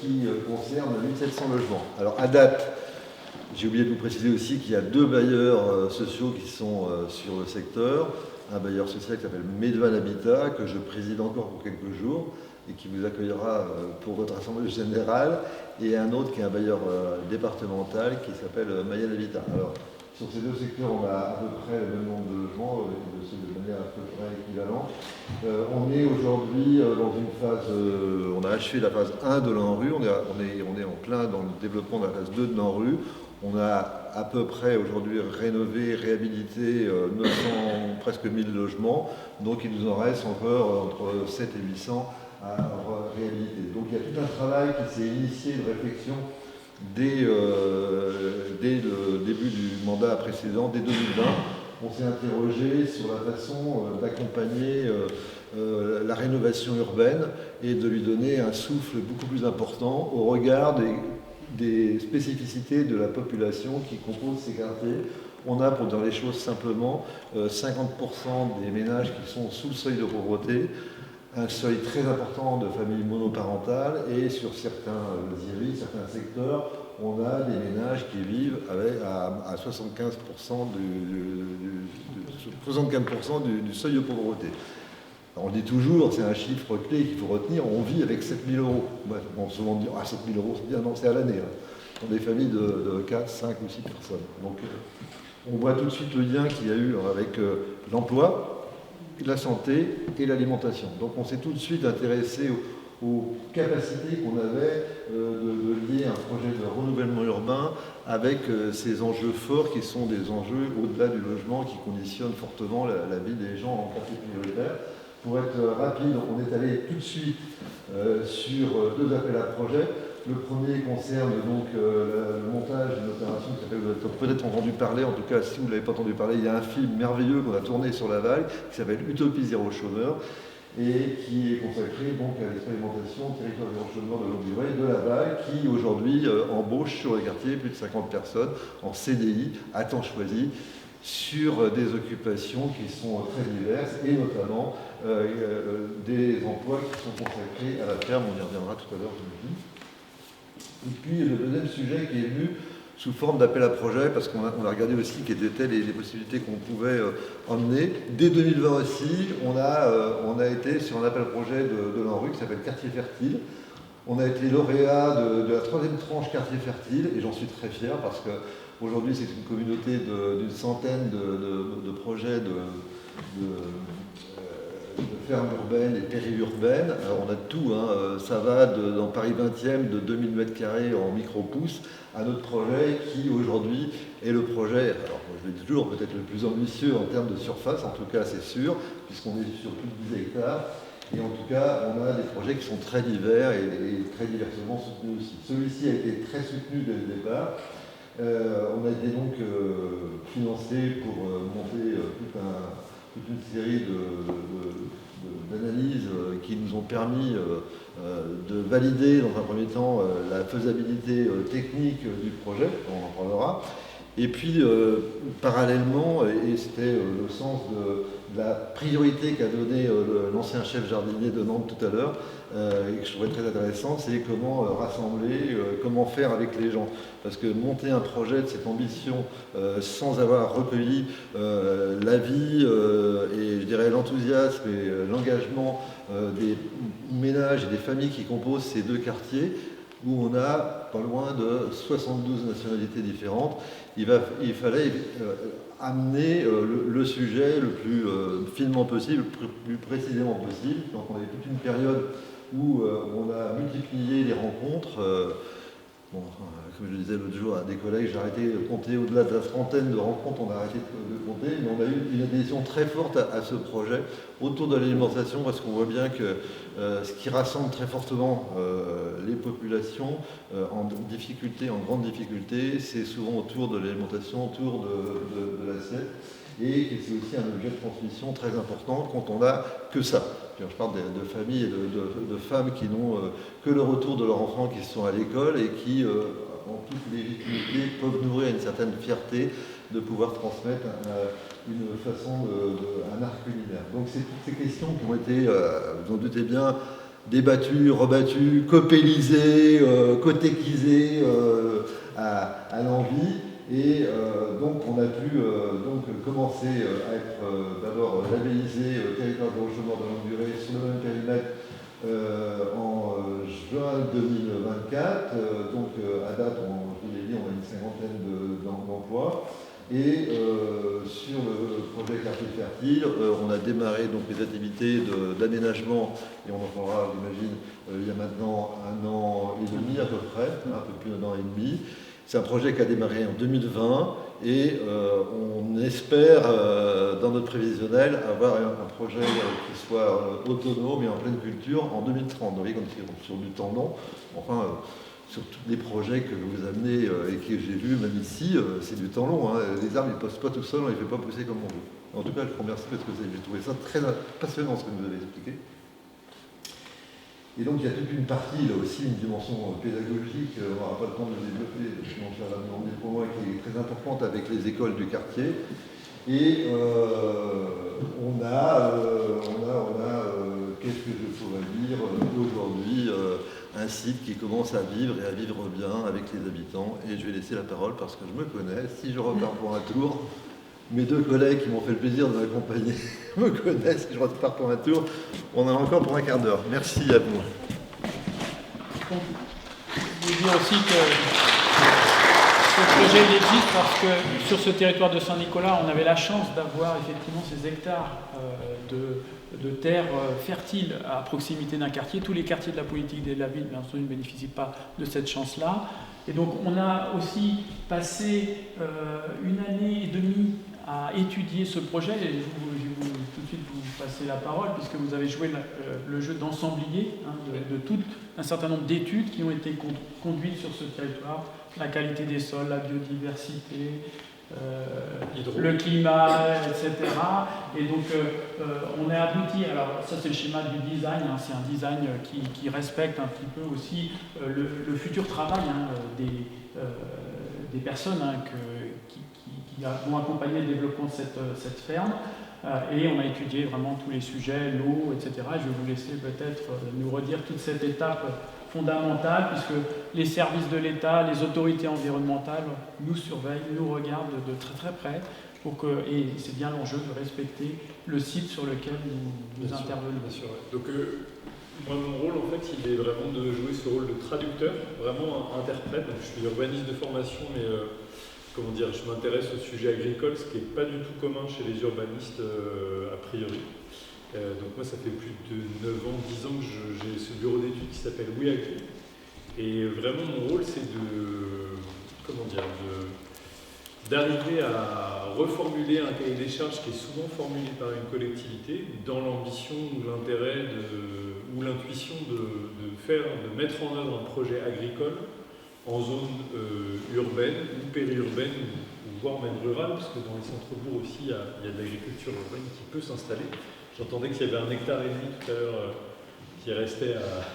qui concernent 1700 logements. Alors, à date, j'ai oublié de vous préciser aussi qu'il y a 2 bailleurs sociaux qui sont sur le secteur. Un bailleur social qui s'appelle Medvan Habitat, que je préside encore pour quelques jours et qui vous accueillera pour votre assemblée générale, et un autre qui est un bailleur départemental qui s'appelle Mayenne Habitat. Alors, sur ces 2 secteurs, on a à peu près le même nombre de logements, de manière à peu près équivalente. On est aujourd'hui dans une phase, on a achevé la phase 1 de l'ANRU, on est en plein dans le développement de la phase 2 de l'ANRU. On a à peu près aujourd'hui rénové, réhabilité presque 1000 logements, donc il nous en reste encore entre 7 et 800 à réhabiliter. Donc il y a tout un travail qui s'est initié de réflexion dès le début du mandat précédent, dès 2020. On s'est interrogé sur la façon d'accompagner la rénovation urbaine et de lui donner un souffle beaucoup plus important au regard des spécificités de la population qui compose ces quartiers. On a, pour dire les choses simplement, 50% des ménages qui sont sous le seuil de pauvreté, un seuil très important de familles monoparentales, et sur certains secteurs, on a des ménages qui vivent à 75% du seuil de pauvreté. Alors on dit toujours, c'est un chiffre clé qu'il faut retenir, on vit avec 7 000 €. On se souvent dit, 7 000 € c'est bien, non, c'est à l'année. Dans des familles de 4, 5 ou 6 personnes. Donc on voit tout de suite le lien qu'il y a eu avec l'emploi, la santé et l'alimentation. Donc on s'est tout de suite intéressé aux capacités qu'on avait de lié à un projet de renouvellement urbain avec ces enjeux forts qui sont des enjeux au-delà du logement qui conditionnent fortement la vie des gens en quartier prioritaire. Pour être rapide, on est allé tout de suite sur 2 appels à projets. Le premier concerne donc le montage d'une opération qui s'appelle, vous avez peut-être entendu parler, en tout cas si vous ne l'avez pas entendu parler, il y a un film merveilleux qu'on a tourné sur Laval qui s'appelle Utopie zéro chômeur et qui est consacré donc à l'expérimentation territoire zéro chômeur de longue durée de Laval qui aujourd'hui embauche sur le quartier plus de 50 personnes en CDI à temps choisi sur des occupations qui sont très diverses et notamment des emplois qui sont consacrés à la ferme, on y reviendra tout à l'heure, je me dis. Et puis le deuxième sujet qui est venu sous forme d'appel à projet, parce qu'on a regardé aussi quelles étaient les possibilités qu'on pouvait emmener. Dès 2020 aussi, on a été sur un appel à projet de l'ANRU qui s'appelle Quartier Fertile. On a été lauréat de la 3e tranche Quartier Fertile, et j'en suis très fier parce qu'aujourd'hui c'est une communauté d'une centaine de projets de fermes urbaines et périurbaines. Alors on a tout, hein. Ça va dans Paris 20e de 2000 m² en micro-pouces à notre projet qui aujourd'hui est le projet, alors je le dis toujours, peut-être le plus ambitieux en termes de surface, en tout cas c'est sûr, puisqu'on est sur plus de 10 hectares. Et en tout cas, on a des projets qui sont très divers et très diversement soutenus aussi. Celui-ci a été très soutenu dès le départ. On a été donc financé pour monter toute une série d'analyses qui nous ont permis de valider dans un premier temps la faisabilité technique du projet, on en parlera. Et puis, parallèlement, et c'était le sens de la priorité qu'a donné l'ancien chef jardinier de Nantes tout à l'heure, et que je trouvais très intéressant, c'est comment rassembler, comment faire avec les gens. Parce que monter un projet de cette ambition sans avoir recueilli l'avis et je dirais l'enthousiasme et l'engagement des ménages et des familles qui composent ces 2 quartiers, où on a pas loin de 72 nationalités différentes, il fallait amener le sujet le plus finement possible, le plus précisément possible. Donc on avait toute une période où on a multiplié les rencontres. Comme je disais l'autre jour à des collègues, j'ai arrêté de compter au-delà de la trentaine de rencontres, on a arrêté de compter, mais on a eu une adhésion très forte à ce projet autour de l'alimentation, parce qu'on voit bien que ce qui rassemble très fortement les populations en difficulté, en grande difficulté, c'est souvent autour de l'alimentation, autour de l'assiette, et que c'est aussi un objet de transmission très important quand on n'a que ça. Je parle de familles et de femmes qui n'ont que le retour de leurs enfants qui sont à l'école et qui, en toute légitimité, peuvent nourrir une certaine fierté de pouvoir transmettre une façon, un art culinaire. Donc c'est toutes ces questions qui ont été, vous en doutez bien, débattues, rebattues, copélisées, cotéquisées à l'envi. Et donc on a pu commencer à être d'abord labellisé territoire zéro chômeur de longue durée sur le même périmètre en juin 2024. Donc à date, je vous l'ai dit, on a une cinquantaine d'emplois. Et sur le projet Quartier Fertile, on a démarré donc les activités d'aménagement, et on en parlera, j'imagine, il y a maintenant 1 an et demi à peu près, un peu plus d'1 an et demi. C'est un projet qui a démarré en 2020 et on espère, dans notre prévisionnel, avoir un projet qui soit autonome et en pleine culture en 2030. Vous voyez, comme c'est sur du temps long, enfin, sur tous les projets que vous amenez et que j'ai vus, même ici, c'est du temps long. Hein. Les arbres, ils ne poussent pas tout seuls, on ne les fait pas pousser comme on veut. En tout cas, je vous remercie parce que j'ai trouvé ça très passionnant ce que vous avez expliqué. Et donc il y a toute une partie, là aussi, une dimension pédagogique, on n'aura pas le temps de le développer, sinon ça va demander pour moi, qui est très importante avec les écoles du quartier. Et on a qu'est-ce que je pourrais dire aujourd'hui, un site qui commence à vivre et à vivre bien avec les habitants. Et je vais laisser la parole parce que je me connais. Si je repars pour un tour, mes 2 collègues qui m'ont fait le plaisir de m'accompagner me connaissent. Si je repars pour un tour, on en a encore pour un quart d'heure. Merci à vous. Je veux dire aussi que ce projet il existe parce que sur ce territoire de Saint-Nicolas, on avait la chance d'avoir effectivement ces hectares de terres fertiles à proximité d'un quartier. Tous les quartiers de la politique de la ville, bien sûr, ne bénéficient pas de cette chance-là. Et donc on a aussi passé 1 année et demie à étudier ce projet. Et je vais tout de suite vous passer la parole, puisque vous avez joué le jeu d'ensemblier de tout un certain nombre d'études qui ont été conduites sur ce territoire. La qualité des sols, la biodiversité, le climat, etc. Et donc on est abouti, alors ça c'est le schéma du design, c'est un design qui respecte un petit peu aussi le futur travail des personnes qui vont accompagner le développement de cette ferme. Et on a étudié vraiment tous les sujets, l'eau, etc. Je vais vous laisser peut-être nous redire toute cette étape fondamentale, puisque les services de l'État, les autorités environnementales nous surveillent, nous regardent de très très près, et c'est bien l'enjeu de respecter le site sur lequel nous intervenons. Bien sûr, ouais. Donc moi mon rôle en fait il est vraiment de jouer ce rôle de traducteur, vraiment interprète. Donc, je suis urbaniste de formation, mais je m'intéresse au sujet agricole, ce qui n'est pas du tout commun chez les urbanistes a priori. Donc moi ça fait plus de 9 ans, 10 ans que j'ai ce bureau d'études qui s'appelle Oui Agri. Et vraiment mon rôle c'est d'arriver à reformuler un cahier des charges qui est souvent formulé par une collectivité dans l'ambition ou l'intérêt ou l'intuition de mettre en œuvre un projet agricole en zone urbaine ou périurbaine ou voire même rurale, parce que dans les centres-bourgs aussi il y a de l'agriculture urbaine qui peut s'installer. J'entendais qu'il y avait 1,5 hectare tout à l'heure qui restait à...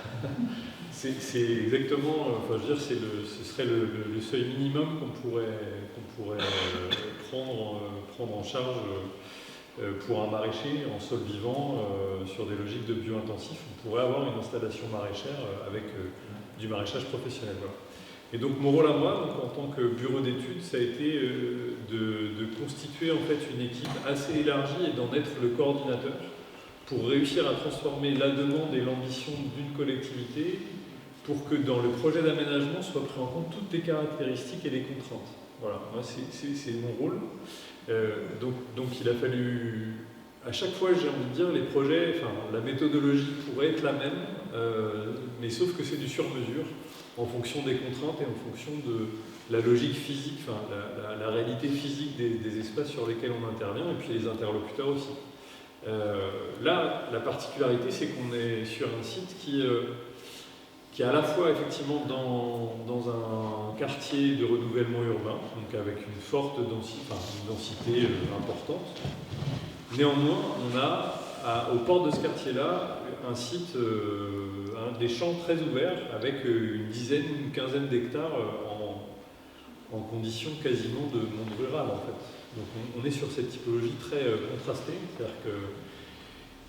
c'est exactement, ce serait le seuil minimum qu'on pourrait prendre en charge pour un maraîcher en sol vivant sur des logiques de bio-intensif. On pourrait avoir une installation maraîchère avec du maraîchage professionnel. Voilà. Et donc mon rôle à moi, donc, en tant que bureau d'études, ça a été de constituer en fait une équipe assez élargie et d'en être le coordinateur pour réussir à transformer la demande et l'ambition d'une collectivité pour que dans le projet d'aménagement soient pris en compte toutes les caractéristiques et les contraintes. Voilà, moi c'est mon rôle. Donc il a fallu, à chaque fois j'ai envie de dire, les projets, la méthodologie pourrait être la même, mais sauf que c'est du sur-mesure en fonction des contraintes et en fonction de la logique physique, la réalité physique des espaces sur lesquels on intervient, et puis les interlocuteurs aussi. Là, la particularité, c'est qu'on est sur un site qui est à la fois effectivement dans un quartier de renouvellement urbain, donc avec une forte densité importante. Néanmoins, on a aux portes de ce quartier-là un site, des champs très ouverts avec une quinzaine d'hectares en conditions quasiment de monde rural en fait. Donc on est sur cette typologie très contrastée.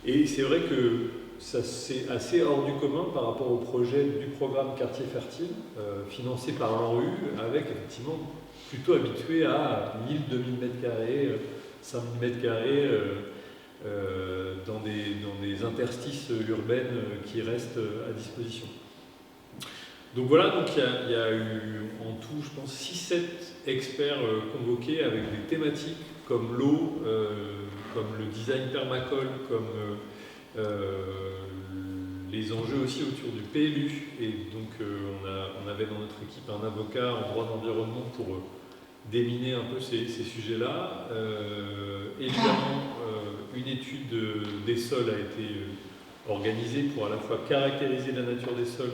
Et c'est vrai que c'est assez hors du commun par rapport au projet du programme Quartier Fertile, financé par l'ANRU, avec effectivement plutôt habitué à 1000-2000 m², 5000 m² dans des interstices urbaines qui restent à disposition. Donc voilà, donc il y a eu en tout, je pense, 6-7 experts convoqués avec des thématiques comme l'eau, comme le design permacole, comme les enjeux aussi autour du PLU. Et donc on avait dans notre équipe un avocat en droit d'environnement pour déminer un peu ces sujets-là. Évidemment, une étude des sols a été organisée pour à la fois caractériser la nature des sols,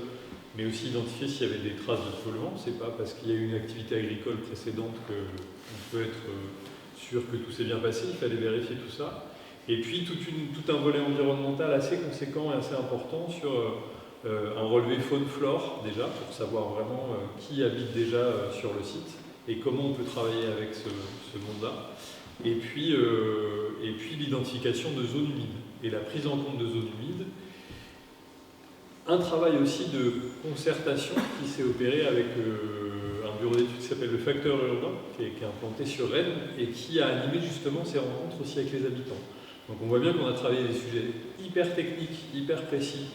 mais aussi identifier s'il y avait des traces de polluants. C'est pas parce qu'il y a eu une activité agricole précédente qu'on peut être sûr que tout s'est bien passé, il fallait vérifier tout ça. Et puis tout un volet environnemental assez conséquent et assez important sur un relevé faune-flore déjà, pour savoir vraiment qui habite déjà sur le site et comment on peut travailler avec ce monde-là. Et puis l'identification de zones humides et la prise en compte de zones humides. Un travail aussi de concertation qui s'est opéré avec un bureau d'études qui s'appelle le Facteur Urbain, qui est implanté sur Rennes et qui a animé justement ces rencontres aussi avec les habitants. Donc on voit bien qu'on a travaillé des sujets hyper techniques, hyper précis,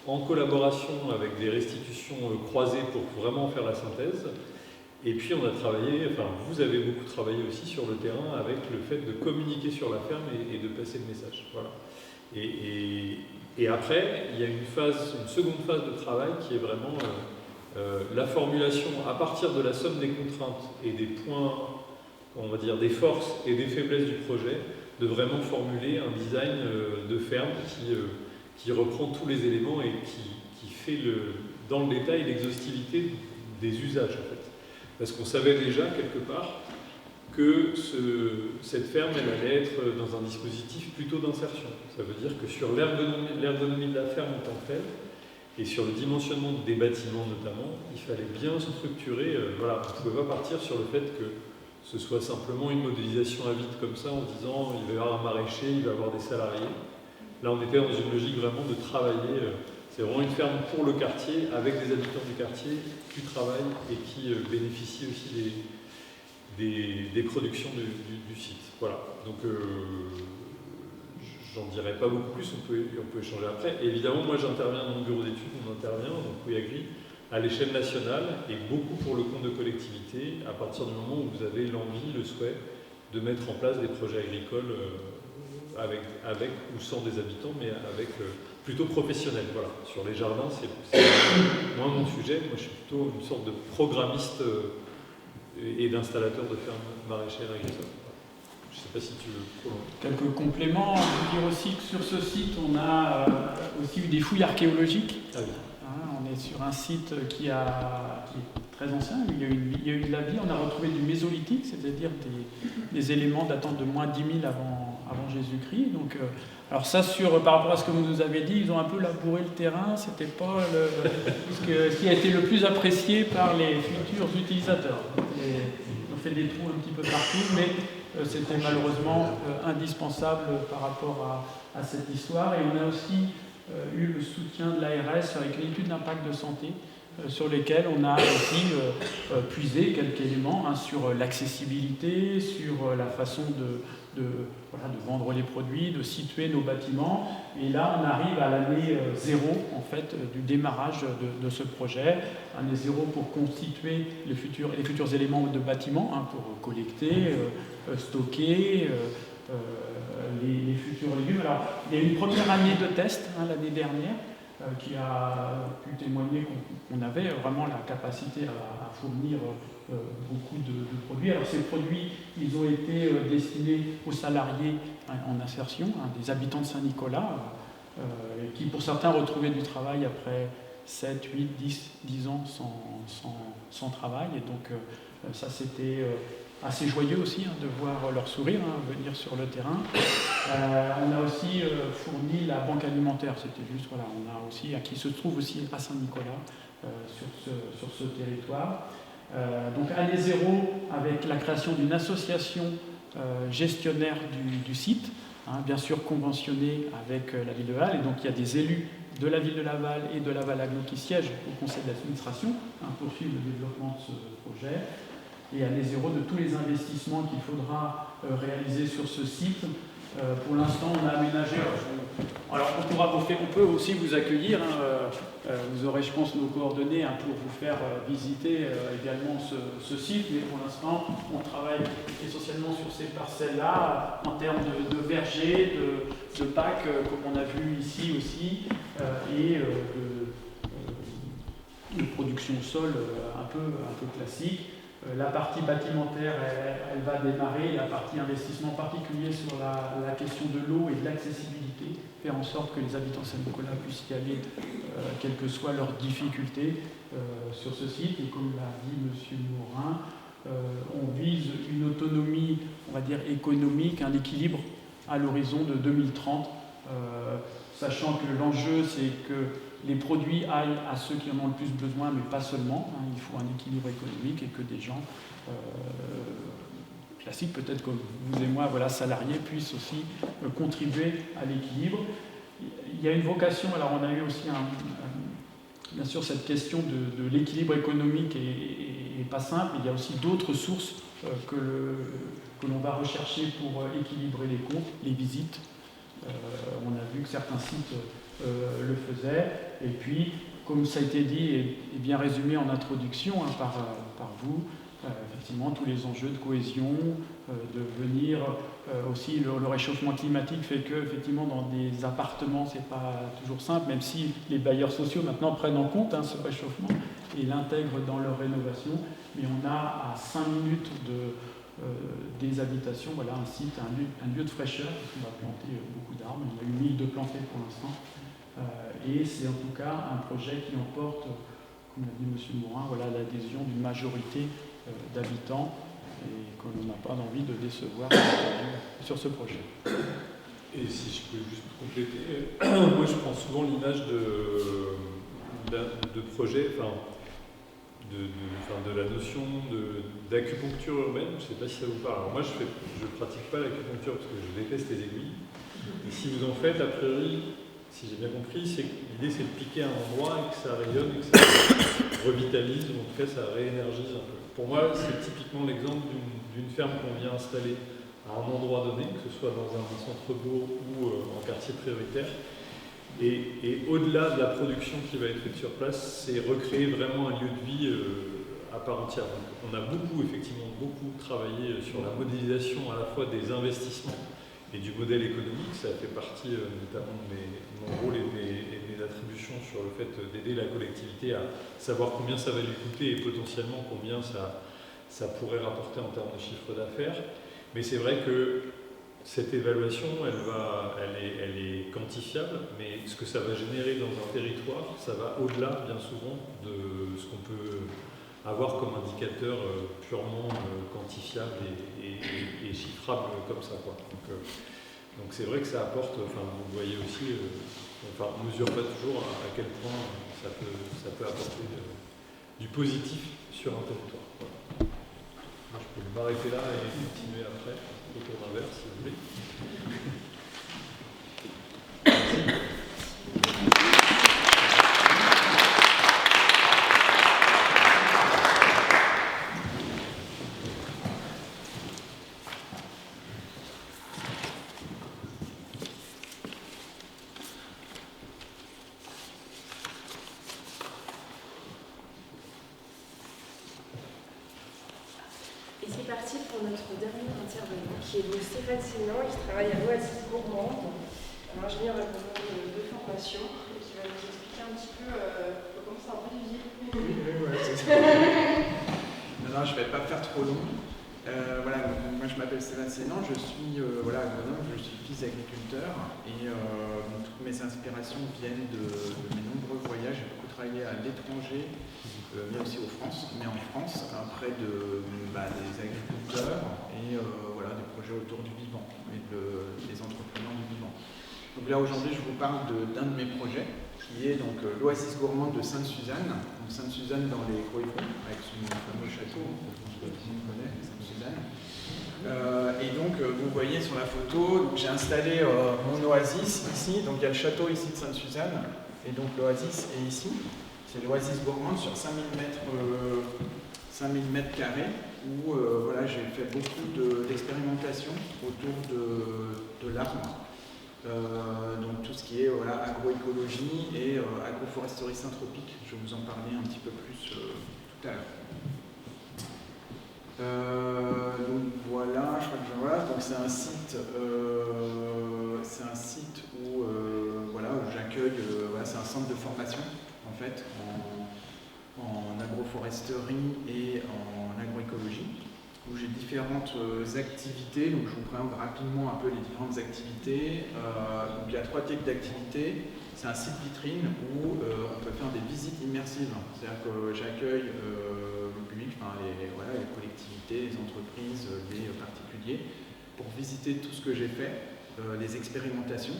en collaboration avec des restitutions croisées pour vraiment faire la synthèse. Et puis on a travaillé, vous avez beaucoup travaillé aussi sur le terrain avec le fait de communiquer sur la ferme et de passer le message. Voilà. Et après, il y a une seconde phase de travail qui est vraiment la formulation à partir de la somme des contraintes et des points, on va dire des forces et des faiblesses du projet, de vraiment formuler un design de ferme qui reprend tous les éléments et qui fait dans le détail l'exhaustivité des usages en fait. Parce qu'on savait déjà quelque part que cette ferme elle allait être dans un dispositif plutôt d'insertion. Ça veut dire que sur l'ergonomie de la ferme en tant que telle, et sur le dimensionnement des bâtiments notamment, il fallait bien structurer, voilà, on ne pouvait pas partir sur le fait que ce soit simplement une modélisation à vide comme ça en disant il va y avoir un maraîcher, il va y avoir des salariés. Là on était dans une logique vraiment de travailler, c'est vraiment une ferme pour le quartier, avec des habitants du quartier qui travaillent et qui bénéficient aussi des productions du site. Voilà, donc j'en dirai pas beaucoup plus, on peut échanger après. Et évidemment, moi j'interviens dans le bureau d'études, on intervient, donc Oui Agri, à l'échelle nationale, et beaucoup pour le compte de collectivité, à partir du moment où vous avez l'envie, le souhait de mettre en place des projets agricoles avec ou sans des habitants, mais avec plutôt professionnels. Voilà. Sur les jardins, c'est moins mon sujet, moi je suis plutôt une sorte de programmiste et d'installateur de fermes maraîchères agricoles. Je ne sais pas si tu veux prolonger. Quelques compléments. On peut dire aussi que sur ce site, on a aussi eu des fouilles archéologiques. Ah oui. On est sur un site qui est très ancien. Il y a eu de la vie. On a retrouvé du mésolithique, c'est-à-dire des éléments datant de moins 10 000 avant Jésus-Christ. Donc, alors ça, par rapport à ce que vous nous avez dit, ils ont un peu labouré le terrain. C'était pas ce qui a été le plus apprécié par les futurs utilisateurs. Ils ont fait des trous un petit peu partout, mais c'était malheureusement indispensable par rapport à cette histoire. Et on a aussi eu le soutien de l'ARS avec une étude d'impact de santé sur lesquelles on a aussi puisé quelques éléments sur l'accessibilité, sur la façon de vendre les produits, de situer nos bâtiments. Et là, on arrive à l'année 0 en fait, du démarrage de ce projet. Année 0 pour constituer les futurs éléments de bâtiment, pour collecter, stocker les futurs légumes. Alors, il y a une première année de test l'année dernière qui a pu témoigner qu'on avait vraiment la capacité à fournir beaucoup de produits. Alors ces produits, ils ont été destinés aux salariés en insertion, des habitants de Saint-Nicolas, qui pour certains retrouvaient du travail après 7, 8, 10 ans sans travail. Et donc ça c'était assez joyeux aussi de voir leur sourire venir sur le terrain. On a aussi fourni la banque alimentaire, c'était juste, voilà, on a aussi, qui se trouve aussi à Saint-Nicolas sur ce territoire. Donc année 0 avec la création d'une association gestionnaire du site, bien sûr conventionnée avec la ville de Halle, et donc il y a des élus de la ville de Laval et de Laval Aglo qui siègent au conseil d'administration pour suivre le développement de ce projet. Et année 0 de tous les investissements qu'il faudra réaliser sur ce site. Pour l'instant, on a aménagé. Alors, on peut aussi vous accueillir. Vous aurez, je pense, nos coordonnées pour vous faire visiter également ce site. Mais pour l'instant, on travaille essentiellement sur ces parcelles-là en termes de vergers, de bacs, comme on a vu ici aussi, et de production sol un peu classique. La partie bâtimentaire, elle va démarrer, la partie investissement particulier sur la question de l'eau et de l'accessibilité, faire en sorte que les habitants de Saint-Nicolas puissent y aller, quelles que soient leurs difficultés sur ce site. Et comme l'a dit M. Morin, on vise une autonomie, on va dire économique, un équilibre à l'horizon de 2030, sachant que l'enjeu c'est que les produits aillent à ceux qui en ont le plus besoin, mais pas seulement. Il faut un équilibre économique et que des gens classiques, peut-être comme vous et moi, salariés, puissent aussi contribuer à l'équilibre. Il y a une vocation, alors on a eu aussi bien sûr cette question de l'équilibre économique est pas simple, il y a aussi d'autres sources que l'on va rechercher pour équilibrer les comptes, les visites. On a vu que certains sites le faisaient, et puis, comme ça a été dit et bien résumé en introduction par vous, effectivement tous les enjeux de cohésion, de venir aussi le réchauffement climatique fait que effectivement dans des appartements c'est pas toujours simple, même si les bailleurs sociaux maintenant prennent en compte ce réchauffement et l'intègrent dans leur rénovation, mais on a à 5 minutes des habitations, voilà un site, un lieu de fraîcheur, parce qu'on va planter beaucoup d'arbres, il y a eu 1000 de plantés pour l'instant, et c'est en tout cas un projet qui emporte, comme l'a dit M. Morin, voilà, l'adhésion d'une majorité d'habitants et qu'on n'a pas envie de décevoir sur ce projet. Et si je peux juste compléter, moi je prends souvent l'image de projet, de la notion d'acupuncture urbaine. Je ne sais pas si ça vous parle. Alors moi je ne pratique pas l'acupuncture parce que je déteste les aiguilles. Et si vous en faites, a priori, si j'ai bien compris, l'idée c'est de piquer un endroit et que ça rayonne, et que ça revitalise, ou en tout cas ça réénergise un peu. Pour moi, c'est typiquement l'exemple d'une ferme qu'on vient installer à un endroit donné, que ce soit dans un centre-bourg ou en quartier prioritaire. Et au-delà de la production qui va être faite sur place, c'est recréer vraiment un lieu de vie à part entière. Donc, on a effectivement beaucoup travaillé sur la modélisation à la fois des investissements et du modèle économique. Ça fait partie notamment de mon rôle et de mes attributions sur le fait d'aider la collectivité à savoir combien ça va lui coûter et potentiellement combien ça pourrait rapporter en termes de chiffre d'affaires. Mais c'est vrai que cette évaluation, elle est quantifiable, mais ce que ça va générer dans un territoire, ça va au-delà bien souvent de ce qu'on peut avoir comme indicateur purement quantifiable et chiffrable comme ça, quoi. Donc c'est vrai que ça apporte, vous le voyez aussi, on ne mesure pas toujours à quel point ça peut apporter du positif sur un territoire. Voilà. Je peux m'arrêter là et continuer après, autour d'un verre si vous voulez. Merci. Qui est donc Stéphane Sénan, qui travaille à l'Oasis Gourmande, un ingénieur agronome de formation, et qui va nous expliquer un petit peu comment c'est un peu du vie. Non, je ne vais pas faire trop long. Voilà, moi je m'appelle Stéphane Sénan, je suis agronome, je suis fils d'agriculteur et toutes mes inspirations viennent de mes nombreux voyages. J'ai beaucoup travaillé à l'étranger, mais aussi en France, auprès des agriculteurs et des projets autour du vivant et des entrepreneurs du vivant. Donc là aujourd'hui je vous parle d'un de mes projets qui est donc l'Oasis Gourmande de Sainte-Suzanne. Donc Sainte-Suzanne dans les Croix-Fonds, avec son fameux château, que tout le monde connaît, Sainte-Suzanne. Et donc vous voyez sur la photo, j'ai installé mon oasis ici, donc il y a le château ici de Sainte-Suzanne, et donc l'oasis est ici. C'est l'Oasis Gourmande sur 5000 mètres carrés où j'ai fait beaucoup d'expérimentations autour de l'arbre. Donc tout ce qui est agroécologie et agroforesterie syntropique. Je vais vous en parler un petit peu plus tout à l'heure. Donc voilà, je crois que donc c'est un site où j'accueille, c'est un centre de formation en fait en agroforesterie et en agroécologie, où j'ai différentes activités. Donc je vous présente rapidement un peu les différentes activités. Donc il y a 3 types d'activités. C'est un site vitrine où on peut faire des visites immersives. C'est-à-dire que j'accueille le public, les collectivités, les entreprises, les particuliers, pour visiter tout ce que j'ai fait, les expérimentations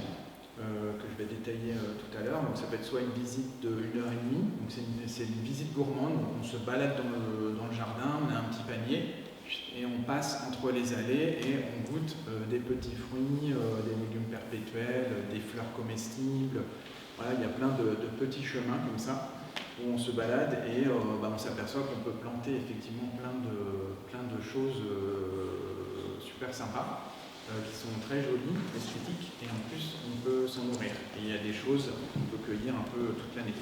que je vais détailler tout à l'heure. Donc ça peut être soit une visite de 1h30, donc c'est une visite gourmande, donc on se balade dans le jardin, on a un petit panier et on passe entre les allées et on goûte des petits fruits, des légumes perpétuels, des fleurs comestibles. Voilà, il y a plein de petits chemins comme ça où on se balade et on s'aperçoit qu'on peut planter effectivement plein de choses super sympas. Qui sont très jolies, esthétiques, et en plus on peut s'en nourrir. Et il y a des choses qu'on peut cueillir un peu toute l'année.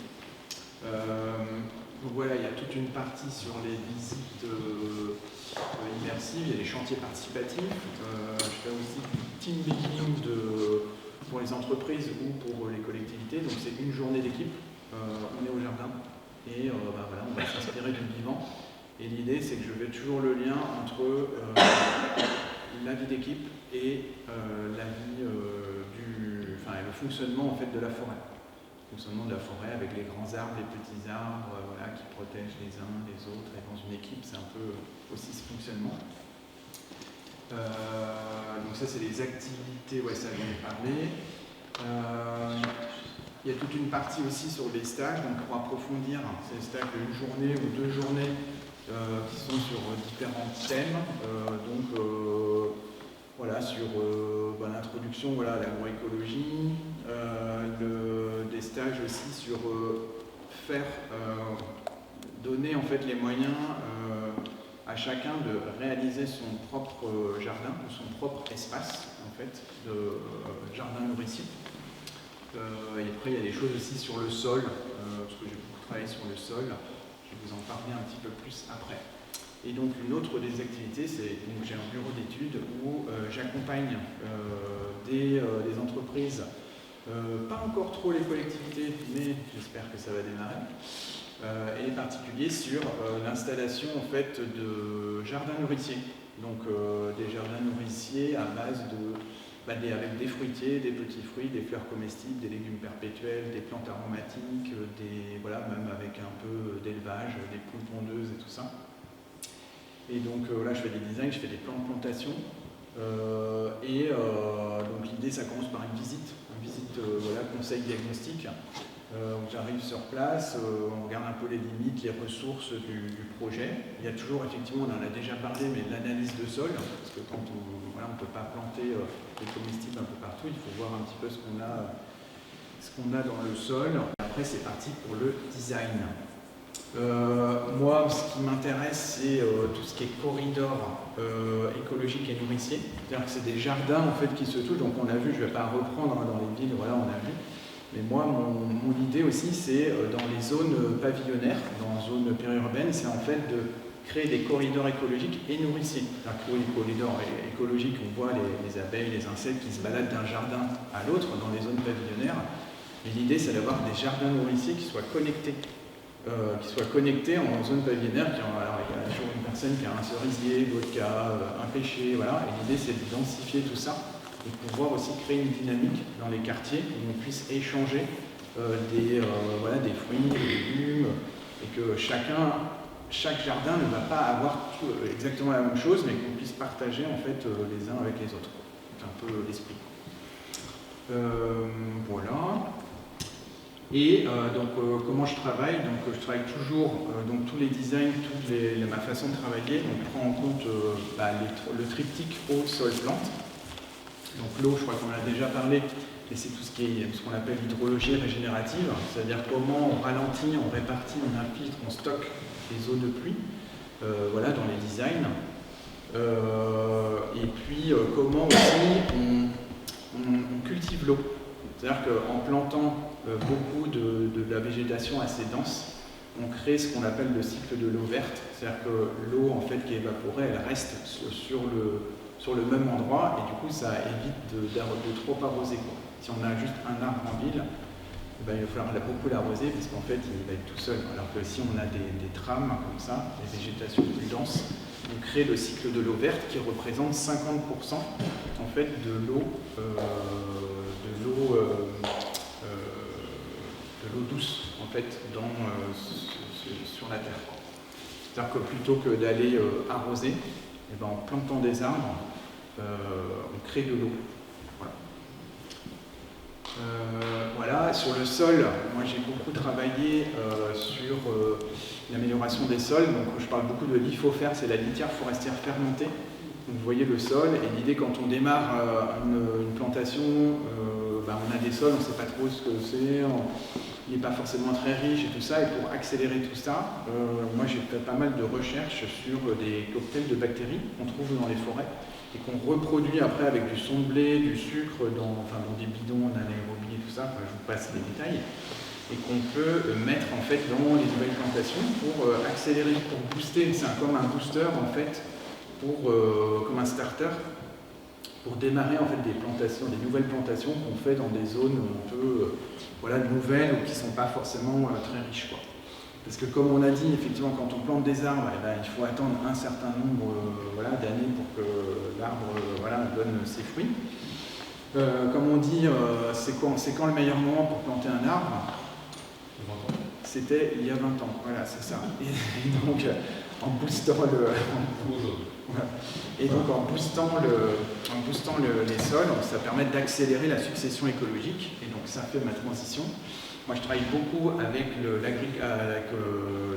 Donc voilà, il y a toute une partie sur les visites immersives, il y a les chantiers participatifs. Je fais aussi du team building pour les entreprises ou pour les collectivités. Donc c'est une journée d'équipe, on est au jardin et voilà, on va s'inspirer du vivant. Et l'idée, c'est que je fais toujours le lien entre la vie d'équipe et la vie le fonctionnement en fait de la forêt. Le fonctionnement de la forêt avec les grands arbres, les petits arbres, voilà, qui protègent les uns les autres. Et dans une équipe, c'est un peu aussi ce fonctionnement. Donc ça, c'est les activités, ouais, ça j'en ai parlé. Il y a toute une partie aussi sur les stages, donc pour approfondir, c'est des stages d'une journée ou 2 journées qui sont sur différents thèmes. Voilà, sur l'introduction voilà, à l'agroécologie, des stages aussi sur donner en fait les moyens à chacun de réaliser son propre jardin ou son propre espace en fait de jardin nourricier. Et après il y a des choses aussi sur le sol, parce que j'ai beaucoup travaillé sur le sol, je vais vous en parler un petit peu plus après. Et donc une autre des activités, c'est donc j'ai un bureau d'études où j'accompagne des entreprises, pas encore trop les collectivités, mais j'espère que ça va démarrer, et les particuliers sur l'installation en fait de jardins nourriciers. Donc des jardins nourriciers à base avec des fruitiers, des petits fruits, des fleurs comestibles, des légumes perpétuels, des plantes aromatiques, même avec un peu d'élevage, des poules pondeuses et tout ça. Et donc là, je fais des designs, je fais des plans de plantation. Donc l'idée, ça commence par une visite conseil diagnostic. J'arrive sur place, on regarde un peu les limites, les ressources du projet. Il y a toujours, effectivement, on en a déjà parlé, mais l'analyse de sol, parce que quand on ne peut pas planter des comestibles un peu partout, il faut voir un petit peu ce qu'on a dans le sol. Après, c'est parti pour le design. Moi, ce qui m'intéresse, c'est tout ce qui est corridor écologique et nourricier. C'est-à-dire que c'est des jardins en fait, qui se touchent. Donc on a vu, je ne vais pas reprendre dans les villes, voilà, on a vu. Mais moi, mon idée aussi, c'est dans les zones pavillonnaires, dans les zones périurbaines, c'est en fait de créer des corridors écologiques et nourriciers. Les corridors écologiques, on voit les abeilles, les insectes qui se baladent d'un jardin à l'autre dans les zones pavillonnaires. Mais l'idée, c'est d'avoir des jardins nourriciers qui soient connectés. En zone pavillonnaire. Alors, il y a toujours une personne qui a un cerisier, l'autre qui a un pêcher, voilà. Et l'idée, c'est de densifier tout ça et pouvoir aussi créer une dynamique dans les quartiers où on puisse échanger des fruits, des légumes, et que chaque jardin ne va pas avoir exactement la même chose, mais qu'on puisse partager en fait les uns avec les autres. C'est un peu l'esprit. Voilà. Et comment je travaille? Donc je travaille toujours tous les designs, ma façon de travailler. Donc je prends en compte le triptyque eau, sol, plante. Donc l'eau, je crois qu'on en a déjà parlé, et c'est tout ce qu'on appelle l'hydrologie régénérative, c'est-à-dire comment on ralentit, on répartit, on infiltre, on stocke les eaux de pluie, dans les designs. Et puis comment aussi on cultive l'eau. C'est-à-dire qu'en plantant beaucoup de la végétation assez dense, on crée ce qu'on appelle le cycle de l'eau verte. C'est-à-dire que l'eau en fait, qui est évaporée, elle reste sur le même endroit, et du coup ça évite de trop arroser. Si on a juste un arbre en ville, il va falloir beaucoup l'arroser parce qu'en fait il va être tout seul. Alors que si on a des trames comme ça, des végétations plus denses, on crée le cycle de l'eau verte qui représente 50% en fait de l'eau douce en fait sur la terre. C'est-à-dire que plutôt que d'aller arroser, en plantant des arbres, on crée de l'eau. Voilà. Sur le sol, moi j'ai beaucoup travaillé sur l'amélioration des sols. Donc je parle beaucoup de l'IFOFER, c'est la litière forestière fermentée. Donc, vous voyez le sol, et l'idée quand on démarre une plantation, on a des sols, on ne sait pas trop ce que c'est, il n'est pas forcément très riche et tout ça, et pour accélérer tout ça, moi j'ai fait pas mal de recherches sur des cocktails de bactéries qu'on trouve dans les forêts et qu'on reproduit après avec du son de blé, du sucre dans des bidons, en anaérobie et tout ça, je vous passe les détails. et qu'on peut mettre en fait dans les nouvelles plantations pour accélérer, pour booster. C'est comme un booster en fait, comme un starter, pour démarrer en fait des plantations, des nouvelles plantations qu'on fait dans des zones un peu nouvelles ou qui ne sont pas forcément très riches, quoi. Parce que comme on a dit, effectivement, quand on plante des arbres, il faut attendre un certain nombre d'années pour que l'arbre donne ses fruits. Comme on dit, c'est quand le meilleur moment pour planter un arbre? C'était il y a 20 ans, voilà, c'est ça. Et donc, en boostant les sols, ça permet d'accélérer la succession écologique, et donc ça fait ma transition. Moi, je travaille beaucoup avec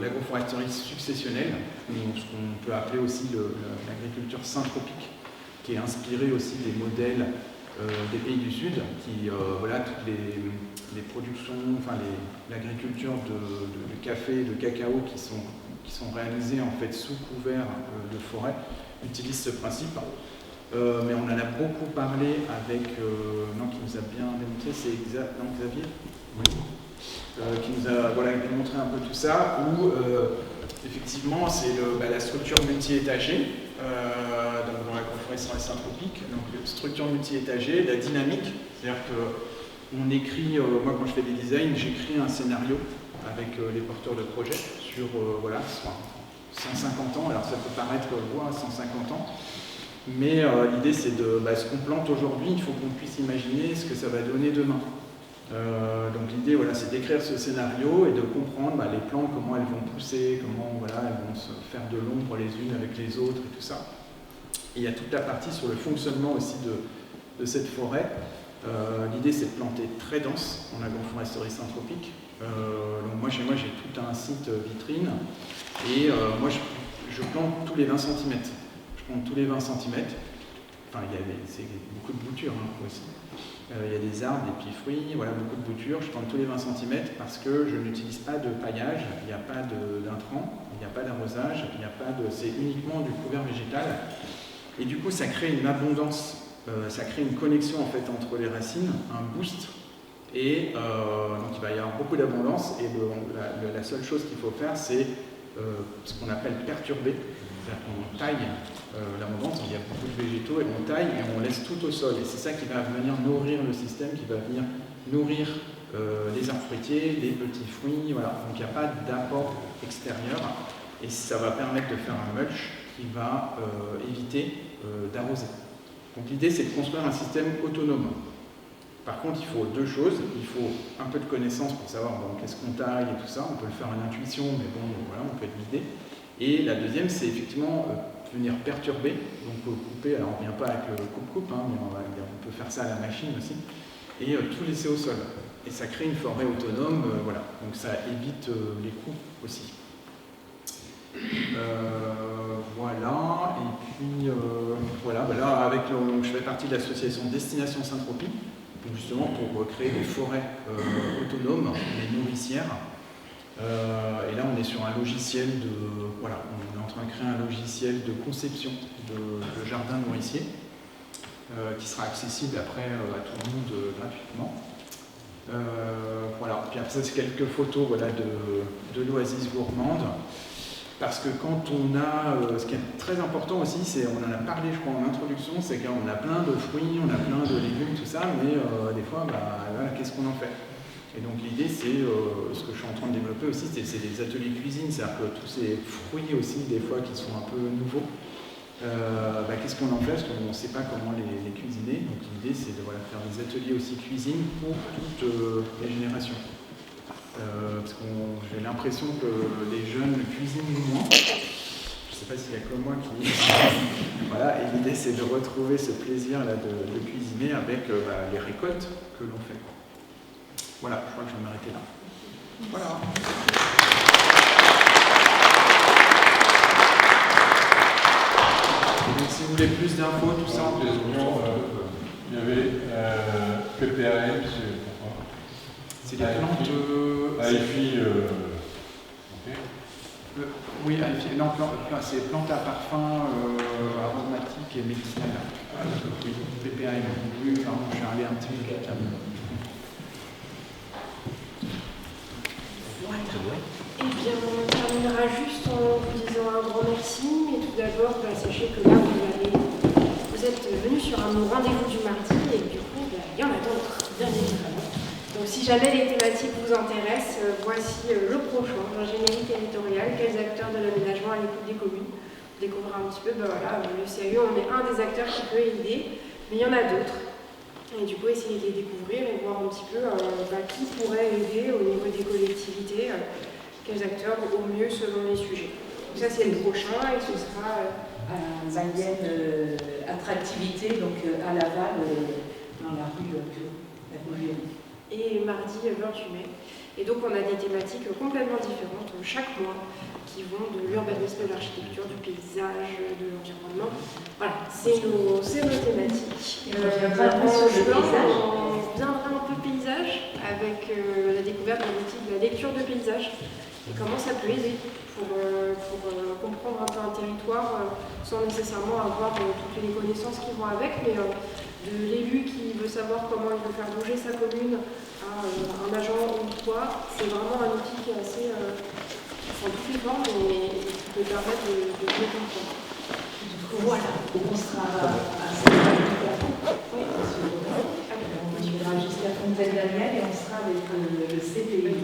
l'agroforesterie successionnelle, ce qu'on peut appeler aussi l'agriculture syntropique, qui est inspirée aussi des modèles des pays du Sud, qui, toutes les productions, l'agriculture de café, de cacao qui sont réalisées en fait sous couvert de forêt, utilisent ce principe. Mais on en a beaucoup parlé avec, qui nous a bien démontré, c'est Xavier, oui. Qui nous a montré un peu tout ça, où effectivement c'est la structure multi-étagée dans l'agroforesterie syntropique, donc structure multi-étagée, la dynamique, c'est-à-dire qu'on écrit, moi quand je fais des designs, j'écris un scénario avec les porteurs de projets sur 150 ans, alors ça peut paraître loin, 150 ans, mais l'idée c'est ce qu'on plante aujourd'hui, il faut qu'on puisse imaginer ce que ça va donner demain. Donc l'idée c'est d'écrire ce scénario et de comprendre les plantes, comment elles vont pousser, comment elles vont se faire de l'ombre les unes avec les autres et tout ça. Et il y a toute la partie sur le fonctionnement aussi de cette forêt. L'idée c'est de planter très dense en agroforesterie syntropique. Donc moi chez moi j'ai tout un site vitrine et moi je plante tous les 20 cm. Je plante tous les 20 cm. Enfin c'est beaucoup de boutures aussi. Il y a des arbres, des petits fruits, beaucoup de boutures. Je plante tous les 20 cm parce que je n'utilise pas de paillage, il n'y a pas d'intrants, il n'y a pas d'arrosage, c'est uniquement du couvert végétal. Et du coup, ça crée une abondance, ça crée une connexion en fait entre les racines, un boost. Et donc il va y avoir beaucoup d'abondance. Et la seule chose qu'il faut faire, c'est ce qu'on appelle perturber. C'est-à-dire qu'on taille l'abondance, il y a beaucoup de végétaux, et on taille et on laisse tout au sol. Et c'est ça qui va venir nourrir le système, qui va venir nourrir les arbres fruitiers, les petits fruits. Voilà. Donc il n'y a pas d'apport extérieur. Et ça va permettre de faire un mulch qui va éviter d'arroser. Donc l'idée, c'est de construire un système autonome. Par contre, il faut deux choses. Il faut un peu de connaissance pour savoir qu'est-ce qu'on taille et tout ça. On peut le faire en intuition, mais on peut être guidé. Et la deuxième, c'est effectivement venir perturber, donc couper, alors on ne vient pas avec le coupe-coupe, mais on peut faire ça à la machine aussi, et tout laisser au sol. Et ça crée une forêt autonome, donc ça évite les coûts aussi. Voilà, et puis là, je fais partie de l'association Destination Saint-Tropez, justement pour créer des forêts autonomes, des nourricières. Et là, on est sur un logiciel on est en train de créer un logiciel de conception de jardin nourricier qui sera accessible après à tout le monde gratuitement. Puis après, c'est quelques photos de l'oasis gourmande. Parce que quand on a, ce qui est très important aussi, c'est, on en a parlé je crois en introduction, c'est qu'on a plein de fruits, on a plein de légumes, tout ça, mais des fois, qu'est-ce qu'on en fait? Et donc l'idée, c'est, ce que je suis en train de développer aussi, c'est des ateliers cuisine, c'est-à-dire que tous ces fruits aussi, des fois, qui sont un peu nouveaux, qu'est-ce qu'on en fait? Parce qu'on ne sait pas comment les cuisiner. Donc l'idée, c'est de faire des ateliers aussi cuisine pour toutes les générations. Parce que j'ai l'impression que les jeunes cuisinent moins. Je ne sais pas s'il y a que moi qui... et l'idée, c'est de retrouver ce plaisir-là de cuisiner avec les récoltes que l'on fait. Voilà, je crois que je vais m'arrêter là. Voilà. Donc, si vous voulez plus d'infos, tout ça... il y avait PPAM, c'est des plantes... AFI, oui, AFI, non, c'est plantes à parfum aromatiques et médicinales. Oui, PPAM. Oui, pardon, je suis allé un petit peu bien, on terminera juste en vous disant un grand merci. Mais tout d'abord, sachez que là, vous êtes venus sur un rendez-vous du mardi et du coup, il y en a d'autres, bien évidemment. Donc si jamais les thématiques vous intéressent, voici le prochain, l'ingénierie territoriale, quels acteurs de l'aménagement à l'écoute des communes. Découvrir un petit peu, le CAE, on est un des acteurs qui peut aider, mais il y en a d'autres. Et du coup, essayer de les découvrir et voir un petit peu qui pourrait aider au niveau des collectivités, quels acteurs au mieux selon les sujets. Donc ça, c'est le prochain et ce sera à Mayenne Attractivité, donc à Laval, dans la rue Lyon. Et mardi 28 mai. Et donc, on a des thématiques complètement différentes chaque mois qui vont de l'urbanisme, de l'architecture, du paysage, de l'environnement. Voilà, c'est nos thématiques. Et on viendra un peu sur le paysage. On viendra un peu paysage avec la découverte d'un outil de la lecture de paysage et comment ça peut aider pour comprendre un peu un territoire sans nécessairement avoir toutes les connaissances qui vont avec, mais de l'élu qui veut savoir comment il veut faire bouger sa commune à un agent ou quoi, c'est vraiment un outil qui est assez sans toutes les formes et qui peut permettre de mieux comprendre. Voilà, donc on sera à Saint-Denis. On ira jusqu'à Fontaine-Daniel et on sera avec le CPI.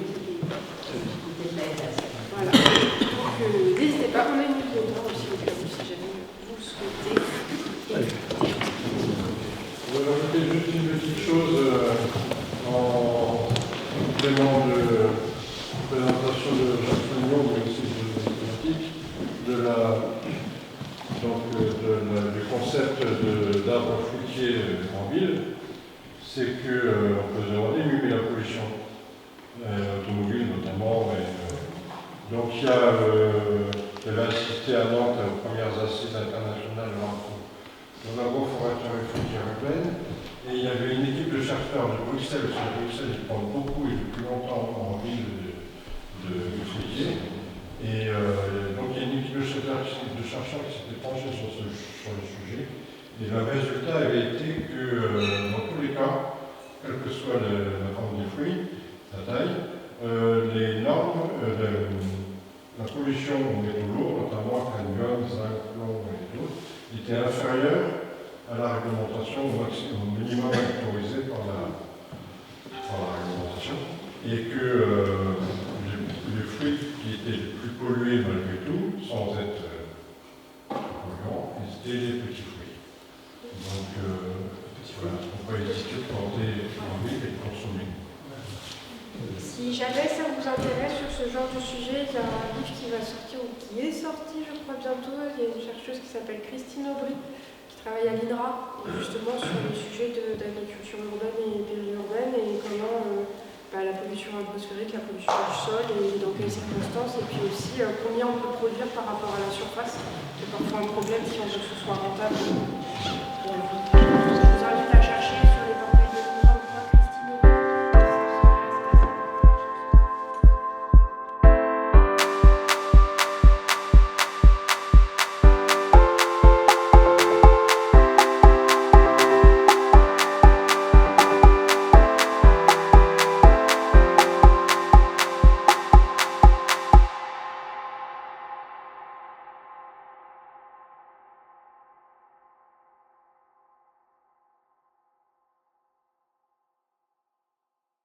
Voilà. Donc n'hésitez pas, on a une newsletter aussi au cas où si jamais vous le souhaitez. Je vais rajouter juste une petite chose en complément de présentation de Jacques Magnon, mais aussi de politique, du concept d'arbre fruitier en ville, c'est qu'on peut se demander diminuer la pollution automobile notamment. Donc il y a, j'avais assisté à Nantes aux premières assises internationales de l'agroforesterie fruitière urbaine, et il y avait une équipe de chercheurs de Bruxelles, parce que Bruxelles ils parlent beaucoup et depuis longtemps en ville de fruitier. Et donc il y a une équipe de chercheurs qui s'était penchée sur le sujet. Et le résultat avait été que dans tous les cas, quelle que soit la forme des fruits, la taille, les normes, la pollution aux métaux lourds, notamment cadmium, zinc, plomb et d'autres, était inférieure à la réglementation au minimum autorisé par la réglementation, et que les fruits qui étaient les plus pollués malgré tout, sans être polluants, c'était les petits fruits. Donc, voilà, on peut hésiter de porter en ville et de consommer. Si jamais ça vous intéresse sur ce genre de sujet, il y a un livre qui va sortir, ou qui est sorti, je crois, bientôt. Il y a une chercheuse qui s'appelle Christine Aubry, qui travaille à l'INRA, justement sur les sujets d'agriculture urbaine et périurbaine, et comment la pollution atmosphérique, la pollution du sol, et dans quelles circonstances, et puis aussi combien on peut produire par rapport à la surface. C'est parfois un problème si on veut que ce soit rentable pour le